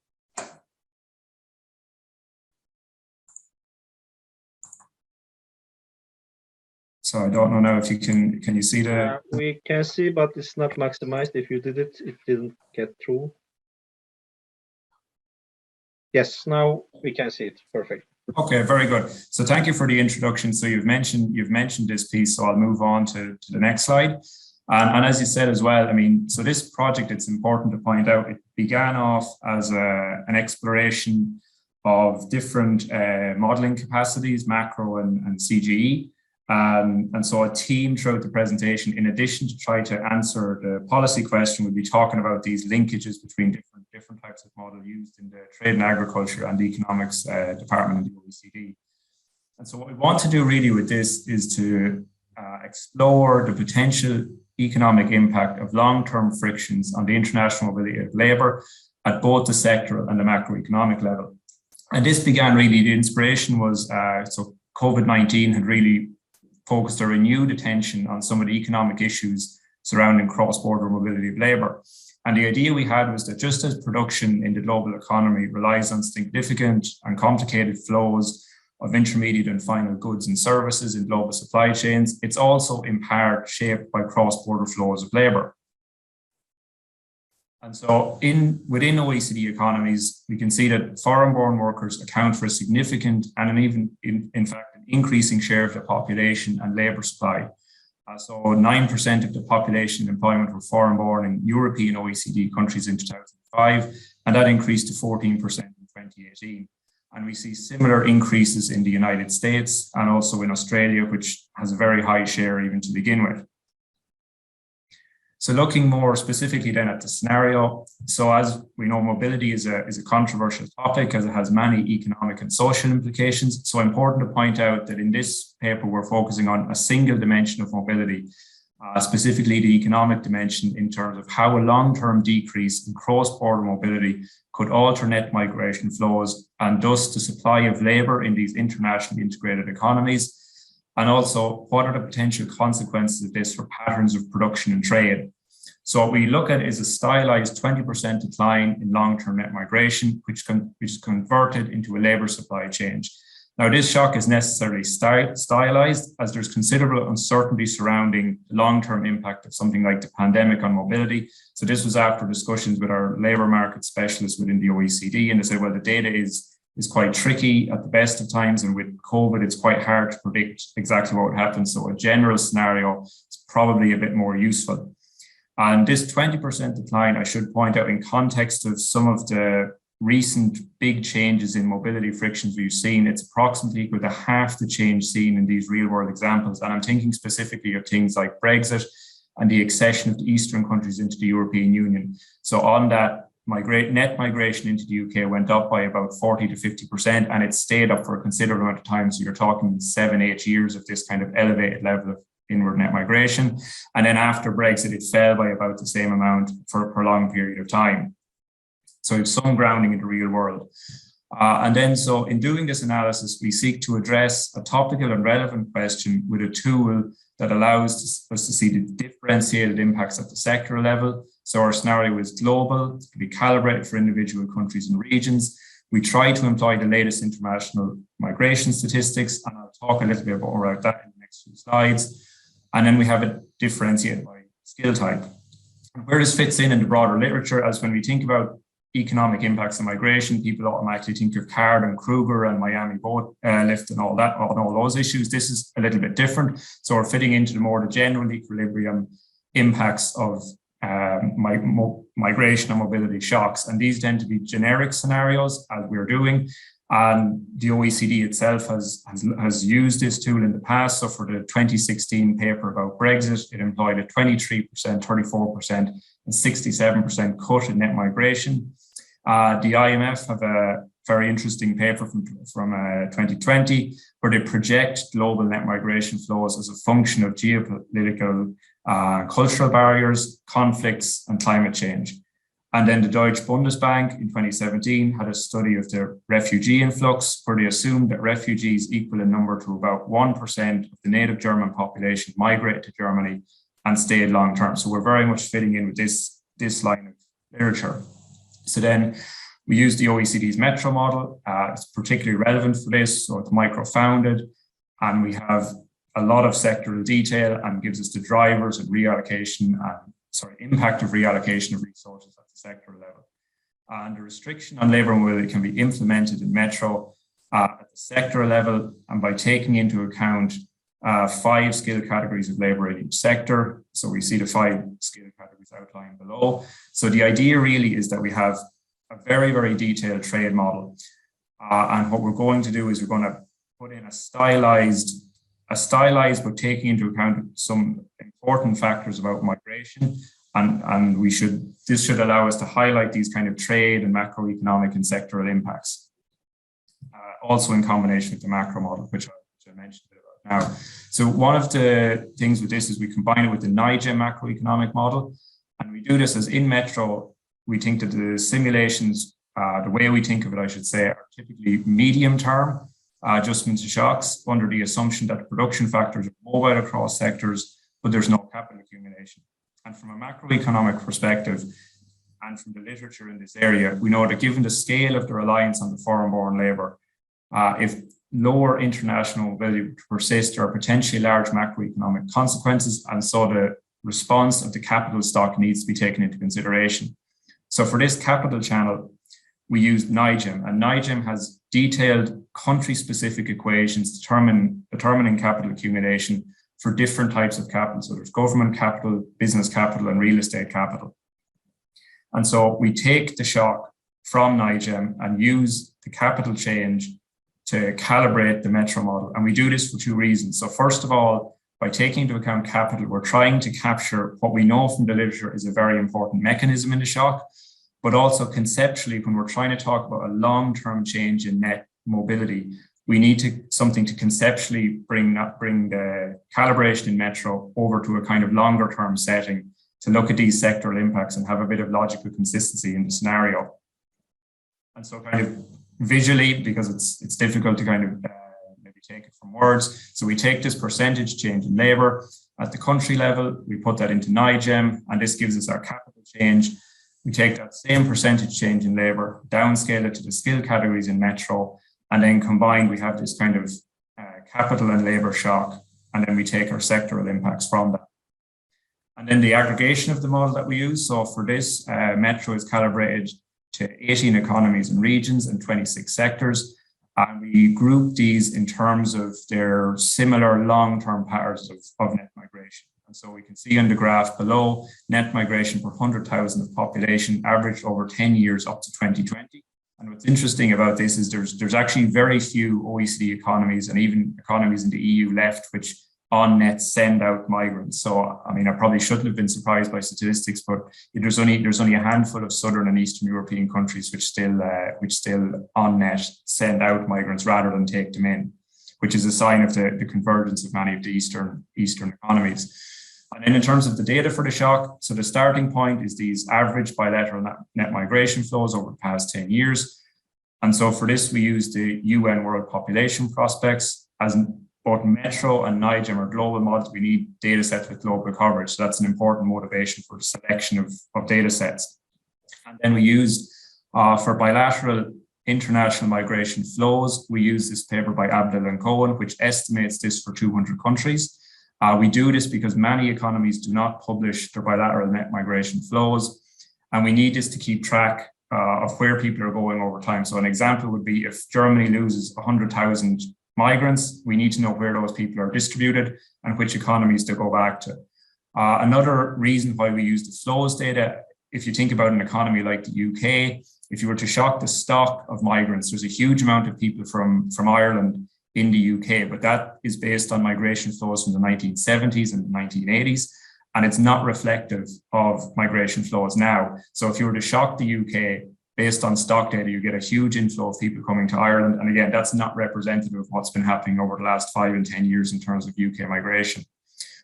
So I don't know now if you can you see the... we can see, but it's not maximized. If you did it, it didn't get through. Yes, now we can see it. Perfect. Okay, very good. So thank you for the introduction. So you've mentioned this piece, so I'll move on to the next slide. And as you said as well, I mean, so this project, it's important to point out, it began off as an exploration of different modeling capacities, macro and CGE. And so a team throughout the presentation, in addition to try to answer the policy question, we'll be talking about these linkages between different types of model used in the Trade and Agriculture and Economics department of the OECD. And so what we want to do really with this is to explore the potential economic impact of long-term frictions on the international mobility of labour at both the sectoral and the macroeconomic level. And this began really, the inspiration was, so COVID-19 had really focused a renewed attention on some of the economic issues surrounding cross-border mobility of labour. And the idea we had was that just as production in the global economy relies on significant and complicated flows of intermediate and final goods and services in global supply chains, it's also in part shaped by cross-border flows of labour. And so within OECD economies, we can see that foreign-born workers account for a significant and even, in fact, an increasing share of the population and labour supply. So 9% of the population employment were foreign-born in European OECD countries in 2005, and that increased to 14% in 2018. And we see similar increases in the United States and also in Australia, which has a very high share even to begin with. So looking more specifically then at the scenario, so as we know, mobility is a controversial topic as it has many economic and social implications. So important to point out that in this paper, we're focusing on a single dimension of mobility, specifically the economic dimension in terms of how a long-term decrease in cross-border mobility could alter net migration flows and thus the supply of labour in these internationally integrated economies, and also what are the potential consequences of this for patterns of production and trade. So what we look at is a stylized 20% decline in long-term net migration, which is converted into a labour supply change. Now, this shock is necessarily stylized as there's considerable uncertainty surrounding the long-term impact of something like the pandemic on mobility. So this was after discussions with our labour market specialists within the OECD, and they said, well, the data is quite tricky at the best of times, and with COVID, it's quite hard to predict exactly what would happen. So a general scenario is probably a bit more useful. And this 20% decline, I should point out, in context of some of the recent big changes in mobility frictions we've seen, it's approximately equal to half the change seen in these real world examples. And I'm thinking specifically of things like Brexit and the accession of the Eastern countries into the European Union. So on that, net migration into the UK went up by about 40 to 50%, and it stayed up for a considerable amount of time. So you're talking 7-8 years of this kind of elevated level of inward net migration. And then after Brexit, it fell by about the same amount for a prolonged period of time. So it's some grounding in the real world. And then, so in doing this analysis, we seek to address a topical and relevant question with a tool that allows us to see the differentiated impacts at the sectoral level. So our scenario is global, it can be calibrated for individual countries and regions. We try to employ the latest international migration statistics, and I'll talk a little bit more about that in the next few slides. And then we have it differentiated by skill type. And where this fits in the broader literature, as when we think about economic impacts of migration, people automatically think of Card and Kruger and Miami boat lift and all that, all those issues. This is a little bit different. So we're fitting into the general equilibrium impacts of migration and mobility shocks. And these tend to be generic scenarios, as we're doing. And the OECD itself has used this tool in the past. So for the 2016 paper about Brexit, it employed a 23%, 34%, and 67% cut in net migration. The IMF have a very interesting paper from 2020, where they project global net migration flows as a function of geopolitical, cultural barriers, conflicts, and climate change. And then the Deutsche Bundesbank in 2017 had a study of the refugee influx, where they assumed that refugees equal in number to about 1% of the native German population migrated to Germany and stayed long term. So we're very much fitting in with this line of literature. So then we use the OECD's Metro model. It's particularly relevant for this. So it's micro-founded, and we have a lot of sectoral detail and gives us the drivers and reallocation, impact of reallocation of resources at the sectoral level. And the restriction on labour mobility can be implemented in Metro at the sectoral level, and by taking into account 5 skill categories of labour in each sector. So we see the 5 skill categories outlined below. So the idea really is that we have a very, very detailed trade model. And what we're going to do is we're going to put in a stylized but taking into account some important factors about migration. And this should allow us to highlight these kind of trade and macroeconomic and sectoral impacts. Also in combination with the macro model, which I mentioned a bit about now. So one of the things with this is we combine it with the Niger macroeconomic model. And we do this as in Metro, we think that the simulations, the way we think of it, I should say, are typically medium term adjustments to shocks under the assumption that the production factors are mobile across sectors, but there's no capital accumulation. And from a macroeconomic perspective, and from the literature in this area, we know that given the scale of the reliance on the foreign-born labour, if lower international mobility persists, there are potentially large macroeconomic consequences, and so the response of the capital stock needs to be taken into consideration. So for this capital channel, we used NIGEM, and NIGEM has detailed country-specific equations determining capital accumulation for different types of capital. So there's government capital, business capital, and real estate capital. And so we take the shock from NIGEM and use the capital change to calibrate the Metro model. And we do this for 2 reasons. So first of all, by taking into account capital, we're trying to capture what we know from the literature is a very important mechanism in the shock, but also conceptually, when we're trying to talk about a long-term change in net mobility, we need something to conceptually bring the calibration in Metro over to a kind of longer term setting to look at these sectoral impacts and have a bit of logical consistency in the scenario. And so kind of visually, because it's difficult to kind of maybe take it from words. So we take this percentage change in labor at the country level, we put that into NIGEM, and this gives us our capital change. We take that same percentage change in labor, downscale it to the skill categories in Metro, and then combined, we have this kind of capital and labor shock, and then we take our sectoral impacts from that. And then the aggregation of the model that we use. So for this, Metro is calibrated to 18 economies and regions and 26 sectors. And we group these in terms of their similar long-term patterns of net migration. And so we can see on the graph below, net migration per 100,000 of population averaged over 10 years up to 2020. And what's interesting about this is there's actually very few OECD economies and even economies in the EU left, which on net send out migrants. So, I mean, I probably shouldn't have been surprised by statistics, but there's only a handful of Southern and Eastern European countries which still on net send out migrants rather than take them in, which is a sign of the convergence of many of the Eastern economies. And then in terms of the data for the shock, so the starting point is these average bilateral net migration flows over the past 10 years. And so for this, we use the UN World Population Prospects. As both Metro and NIGEM are global models, we need data sets with global coverage. So that's an important motivation for the selection of data sets. And then we use, for bilateral international migration flows, we use this paper by Abdel and Cohen, which estimates this for 200 countries. We do this because many economies do not publish their bilateral net migration flows, and we need this to keep track of where people are going over time. So an example would be if Germany loses 100,000 migrants, we need to know where those people are distributed and which economies to go back to. Another reason why we use the flows data, if you think about an economy like the UK, if you were to shock the stock of migrants, there's a huge amount of people from Ireland in the UK, but that is based on migration flows from the 1970s and 1980s, and it's not reflective of migration flows now. So if you were to shock the UK based on stock data, you get a huge inflow of people coming to Ireland. And again, that's not representative of what's been happening over the last 5 and 10 years in terms of UK migration.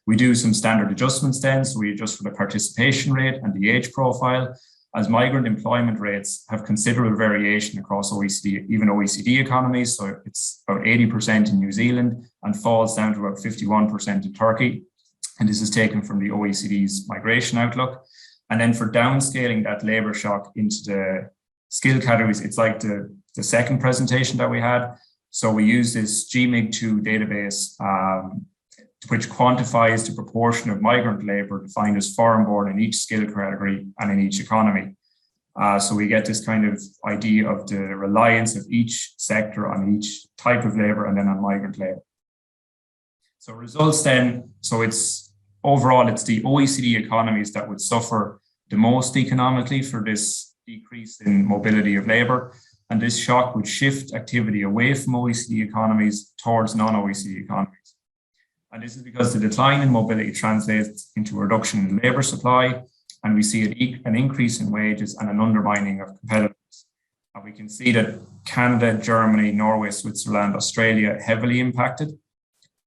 We do some standard adjustments then, so we adjust for the participation rate and the age profile, as migrant employment rates have considerable variation across OECD, even OECD economies. So it's about 80% in New Zealand and falls down to about 51% in Turkey. And this is taken from the OECD's migration outlook. And then for downscaling that labor shock into the skill categories, it's like the second presentation that we had. So we use this GMIG2 database, which quantifies the proportion of migrant labor defined as foreign-born in each skill category and in each economy. So we get this kind of idea of the reliance of each sector on each type of labor and then on migrant labor. So results then, so it's overall, it's the OECD economies that would suffer the most economically for this decrease in mobility of labor. And this shock would shift activity away from OECD economies towards non-OECD economies. And this is because the decline in mobility translates into a reduction in labor supply, and we see an increase in wages and an undermining of competitiveness. And we can see that Canada, Germany, Norway, Switzerland, Australia heavily impacted.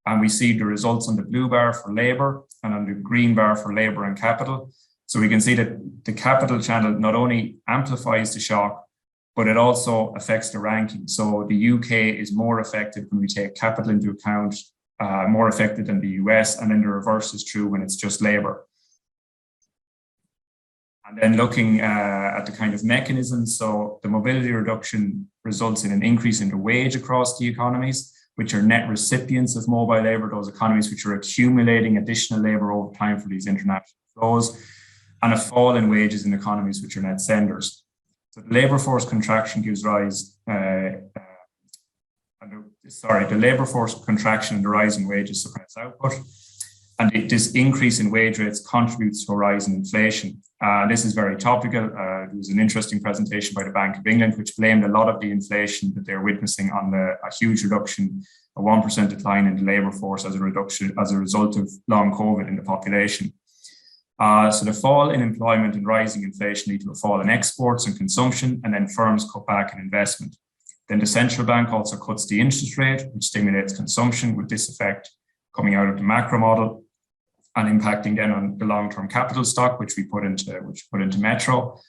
And we see the results on the blue bar for labor and on the green bar for labor and capital. So we can see that the capital channel not only amplifies the shock, but it also affects the ranking. So the UK is more affected when we take capital into account, more affected than the US, and then the reverse is true when it's just labor. And then looking at the kind of mechanisms, so the mobility reduction results in an increase in the wage across the economies, which are net recipients of mobile labor, those economies which are accumulating additional labor over time for these international flows, and a fall in wages in economies which are net senders. So the labor force contraction gives rise, the labor force contraction and the rise in wages suppress output. And this increase in wage rates contributes to a rise in inflation. This is very topical. There was an interesting presentation by the Bank of England, which blamed a lot of the inflation that they're witnessing on a huge reduction, a 1% decline in the labor force as a result of long COVID in the population. So the fall in employment and rising inflation lead to a fall in exports and consumption, and then firms cut back in investment. Then the central bank also cuts the interest rate, which stimulates consumption, with this effect coming out of the macro model and impacting then on the long-term capital stock, which we put into Metro.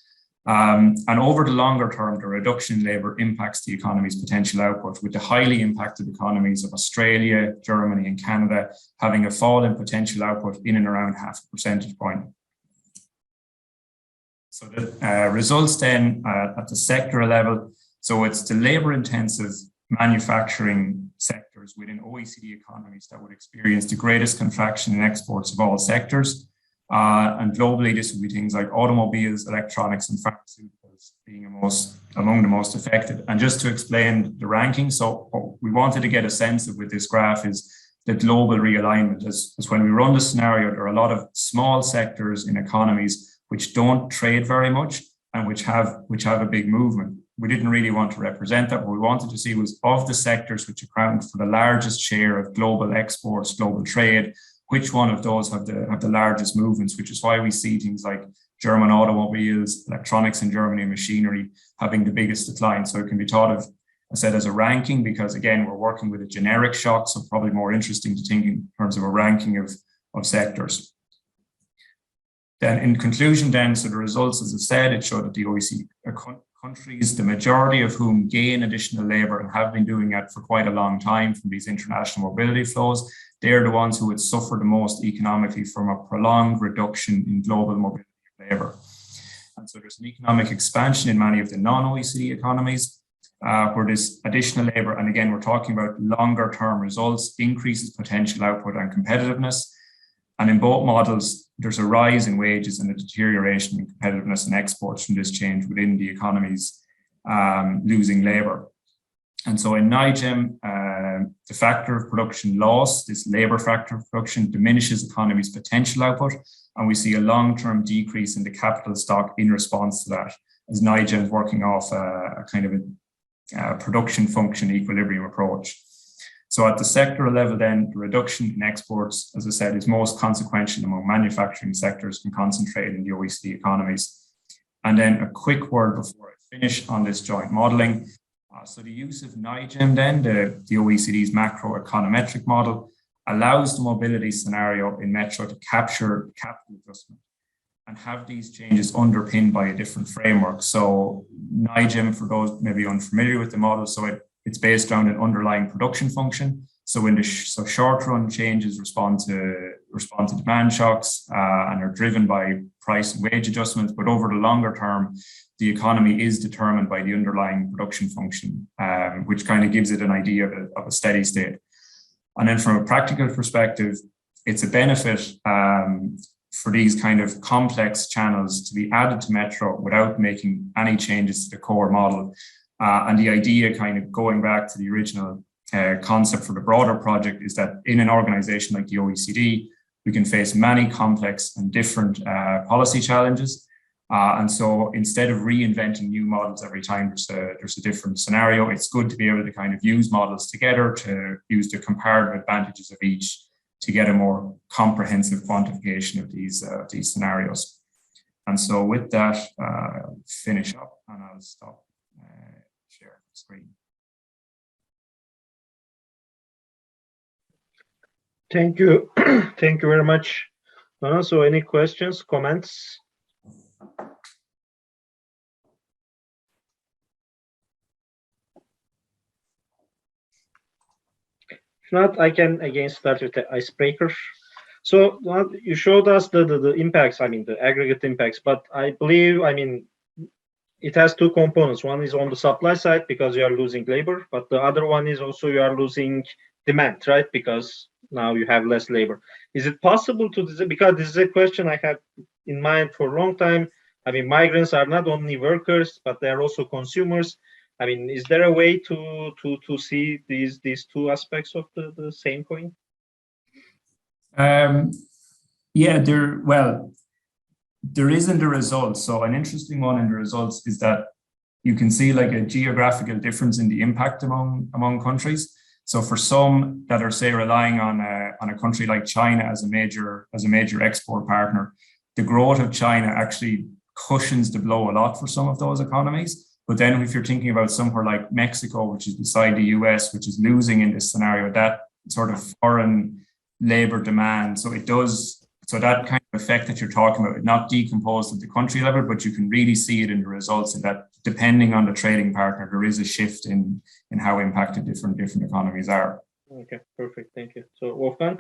And over the longer term, the reduction in labour impacts the economy's potential output, with the highly impacted economies of Australia, Germany and Canada having a fall in potential output in and around 0.5 percentage point. So the results then at the sector level, so it's the labour-intensive manufacturing sectors within OECD economies that would experience the greatest contraction in exports of all sectors. And globally, this would be things like automobiles, electronics, and pharmaceuticals being among the most affected. And just to explain the ranking, so what we wanted to get a sense of with this graph is the global realignment. As when we run the scenario, there are a lot of small sectors in economies which don't trade very much and which have a big movement. We didn't really want to represent that. What we wanted to see was, of the sectors which account for the largest share of global exports, global trade, which one of those have the largest movements, which is why we see things like German automobiles, electronics in Germany, machinery having the biggest decline. So it can be thought of, I said, as a ranking, because again, we're working with a generic shock, so probably more interesting to think in terms of a ranking of sectors. Then in conclusion then, so the results, as I said, it showed that the OECD countries, the majority of whom gain additional labour and have been doing that for quite a long time from these international mobility flows, they're the ones who would suffer the most economically from a prolonged reduction in global mobility of labour. And so there's an economic expansion in many of the non-OECD economies where this additional labour, and again, we're talking about longer term results, increases potential output and competitiveness. And in both models, there's a rise in wages and a deterioration in competitiveness and exports from this change within the economies losing labour. And so in NIGEM, the factor of production loss, this labour factor of production, diminishes economy's potential output, and we see a long-term decrease in the capital stock in response to that, as NIGEM is working off a kind of a production function equilibrium approach. So at the sectoral level then, the reduction in exports, as I said, is most consequential among manufacturing sectors concentrated in the OECD economies. And then a quick word before I finish on this joint modelling. So the use of NIGEM then, the OECD's macroeconometric model, allows the mobility scenario in Metro to capture capital adjustment and have these changes underpinned by a different framework. So NIGEM, for those maybe unfamiliar with the model, so it's based around an underlying production function. So in the short run changes respond to demand shocks and are driven by price and wage adjustments. But over the longer term, the economy is determined by the underlying production function, which kind of gives it an idea of a steady state. And then from a practical perspective, it's a benefit for these kind of complex channels to be added to Metro without making any changes to the core model. And the idea, kind of going back to the original concept for the broader project, is that in an organization like the OECD, we can face many complex and different policy challenges. And so instead of reinventing new models every time there's a different scenario, it's good to be able to kind of use models together to use the comparative advantages of each to get a more comprehensive quantification of these scenarios. And so with that, I'll finish up and I'll stop. Share screen. Thank you. Thank you very much. So any questions, comments? If not, I can again start with the icebreaker. So you showed us the impacts, I mean, the aggregate impacts, but I believe, I mean, it has two components. One is on the supply side because you are losing labor, but the other one is also you are losing demand, right? Because now you have less labor. Is it possible to, because this is a question I had in mind for a long time. I mean, migrants are not only workers, but they are also consumers. I mean, is there a way to see these two aspects of the same coin? Yeah, there isn't a result. So an interesting one in the results is that you can see like a geographical difference in the impact among countries. So for some that are, say, relying on a country like China as a major export partner, the growth of China actually cushions the blow a lot for some of those economies. But then if you're thinking about somewhere like Mexico, which is beside the US, which is losing in this scenario, that sort of foreign labor demand. So that kind of effect that you're talking about, not decomposed at the country level, but you can really see it in the results, and that depending on the trading partner, there is a shift in how impacted different economies are. Okay, perfect. Thank you. So Wolfgang?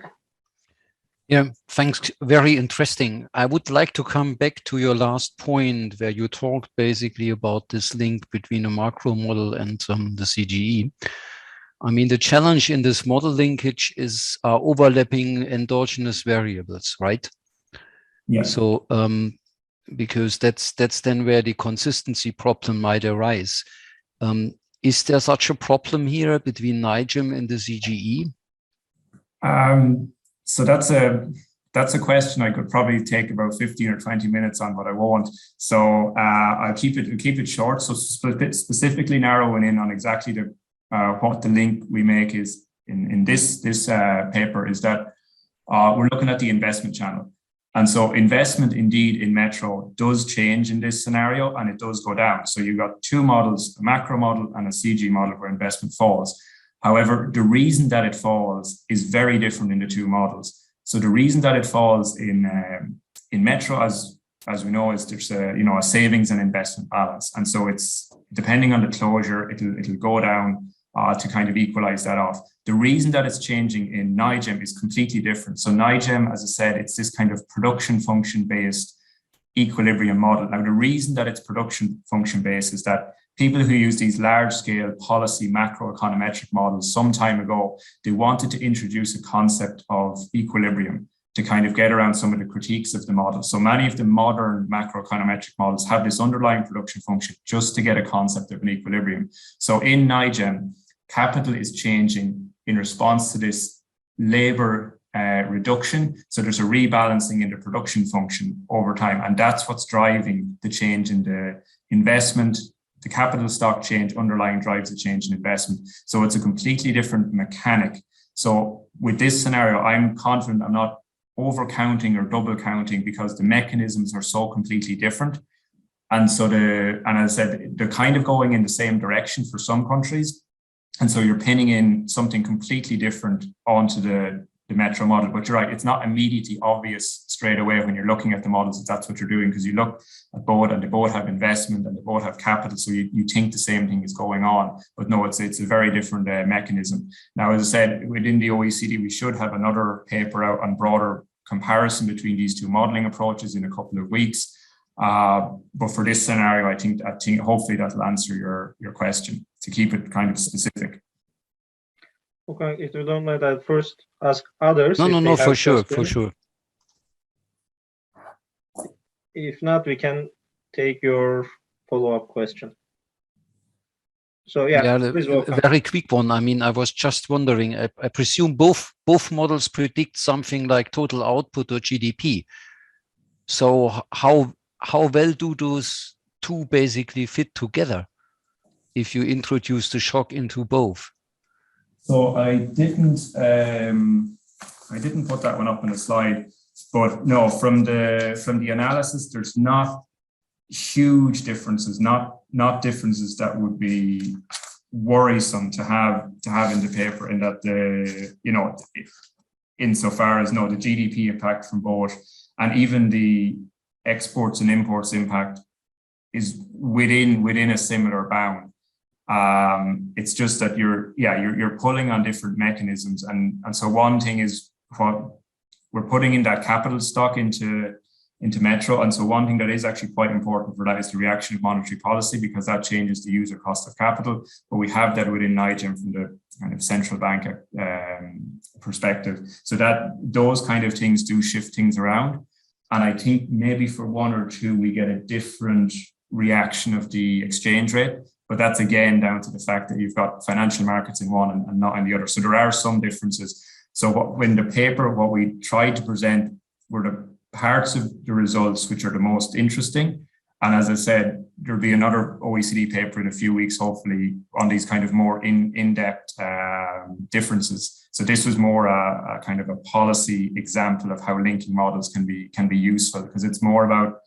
Yeah, thanks. Very interesting. I would like to come back to your last point where you talked basically about this link between a macro model and the CGE. I mean, the challenge in this model linkage is overlapping endogenous variables, right? Yeah. So, because that's then where the consistency problem might arise. Is there such a problem here between NIGEM and the CGE? So that's a question I could probably take about 15 or 20 minutes on, but I won't. So I'll keep it short. So specifically narrowing in on exactly what the link we make is in this paper is that we're looking at the investment channel. And so investment indeed in Metro does change in this scenario, and it does go down. So you've got two models, a macro model and a CG model where investment falls. However, the reason that it falls is very different in the two models. So the reason that it falls in Metro, as we know, is there's a savings and investment balance, and so it's depending on the closure, it'll go down to kind of equalize that off. The reason that it's changing in NIGEM is completely different. So NIGEM, as I said, it's this kind of production function based equilibrium model. Now, the reason that it's production function based is that people who use these large-scale policy macroeconometric models some time ago, they wanted to introduce a concept of equilibrium to kind of get around some of the critiques of the model. So many of the modern macroeconometric models have this underlying production function just to get a concept of an equilibrium. So in NIGEM, capital is changing in response to this labor reduction. So there's a rebalancing in the production function over time. And that's what's driving the change in the investment. The capital stock change underlying drives the change in investment. So it's a completely different mechanic. So with this scenario, I'm confident I'm not over-counting or double counting because the mechanisms are so completely different. And so as I said, they're kind of going in the same direction for some countries. And so you're pinning in something completely different onto the Metro model. But you're right, it's not immediately obvious straight away when you're looking at the models that that's what you're doing, because you look at both and they both have investment and they both have capital. So you think the same thing is going on, but no, it's a very different mechanism. Now, as I said, within the OECD, we should have another paper out on broader comparison between these two modeling approaches in a couple of weeks. But for this scenario, I think hopefully that'll answer your question to keep it kind of specific. Okay, if you don't mind, I'll first ask others. No, for sure. If not, we can take your follow-up question. So yeah, please welcome. A very quick one. I mean, I was just wondering, I presume both models predict something like total output or GDP. So how well do those two basically fit together if you introduce the shock into both? So I didn't put that one up on the slide, but no, from the analysis, there's not huge differences, not differences that would be worrisome to have in the paper, in that insofar as the GDP impact from both and even the exports and imports impact is within a similar bound. It's just that you're pulling on different mechanisms, and so one thing is what we're putting in that capital stock into Metro, and so one thing that is actually quite important for that is the reaction of monetary policy, because that changes the user cost of capital. But we have that within NIGEM from the kind of central bank perspective, so that those kind of things do shift things around. And I think maybe for one or two we get a different reaction of the exchange rate. But that's again down to the fact that you've got financial markets in one and not in the other. So there are some differences. So in the paper, what we tried to present were the parts of the results which are the most interesting. And as I said, there'll be another OECD paper in a few weeks, hopefully, on these kind of more in-depth differences. So this was more a kind of a policy example of how linking models can be useful, because it's more about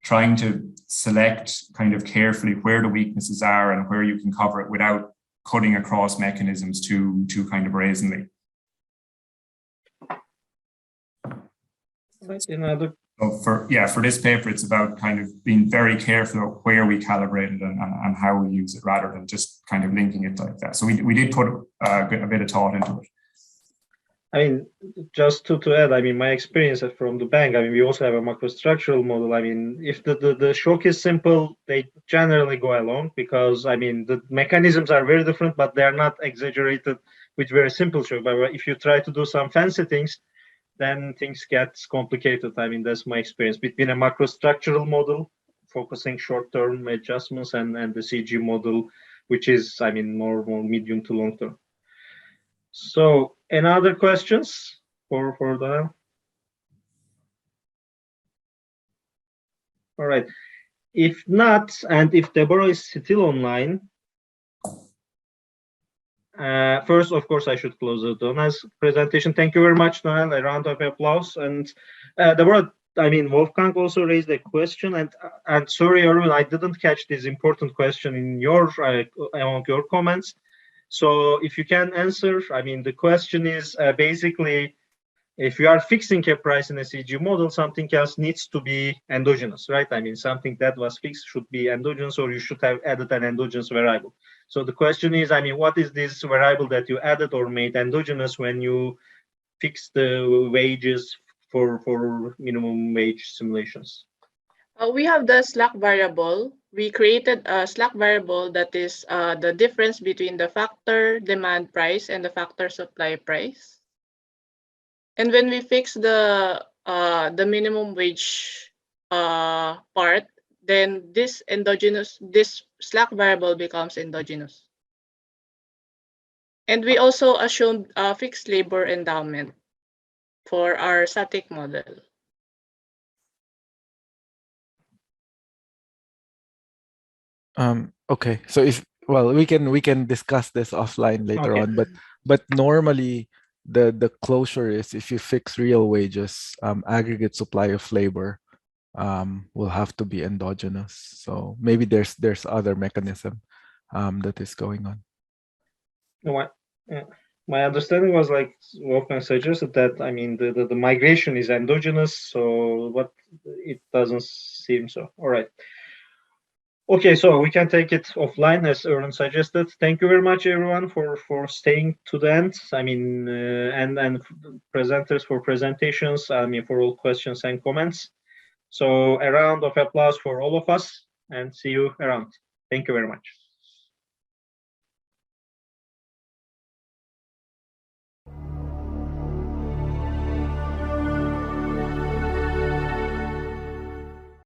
trying to select kind of carefully where the weaknesses are and where you can cover it without cutting across mechanisms too kind of brazenly. So for this paper, it's about kind of being very careful of where we calibrate it and how we use it rather than just kind of linking it like that. So we did put a bit of thought into it. I mean, just to add, I mean, my experience from the bank, I mean, we also have a macrostructural model. I mean, if the shock is simple, they generally go along because, I mean, the mechanisms are very different, but they're not exaggerated with very simple shock. But if you try to do some fancy things, then things get complicated. I mean, that's my experience between a macrostructural model, focusing short-term adjustments, and the CG model, which is, I mean, more medium to long-term. So, any other questions for Donal? All right. If not, and if Deborah is still online, first, of course, I should close Donal's presentation. Thank you very much, Donal. A round of applause. And Deborah, I mean, Wolfgang also raised a question, and sorry, Erwin, I didn't catch this important question in your among your comments. So if you can answer, I mean, the question is basically, if you are fixing a price in a CG model, something else needs to be endogenous, right? I mean, something that was fixed should be endogenous, or you should have added an endogenous variable. So the question is, I mean, what is this variable that you added or made endogenous when you fix the wages for minimum wage simulations? We have the slack variable. We created a slack variable that is the difference between the factor demand price and the factor supply price. And when we fix the minimum wage part, then this slack variable becomes endogenous. And we also assumed fixed labor endowment for our static model. Okay, so we can discuss this offline later on, but normally the closure is if you fix real wages, aggregate supply of labor will have to be endogenous. So maybe there's other mechanism that is going on. No, my understanding was, like Wolfgang suggested, that I mean the migration is endogenous, so it doesn't seem so. All right. Okay, so we can take it offline as Erwin suggested. Thank you very much, everyone, for staying to the end. I mean, and presenters for presentations. I mean, for all questions and comments. So a round of applause for all of us, and see you around. Thank you very much.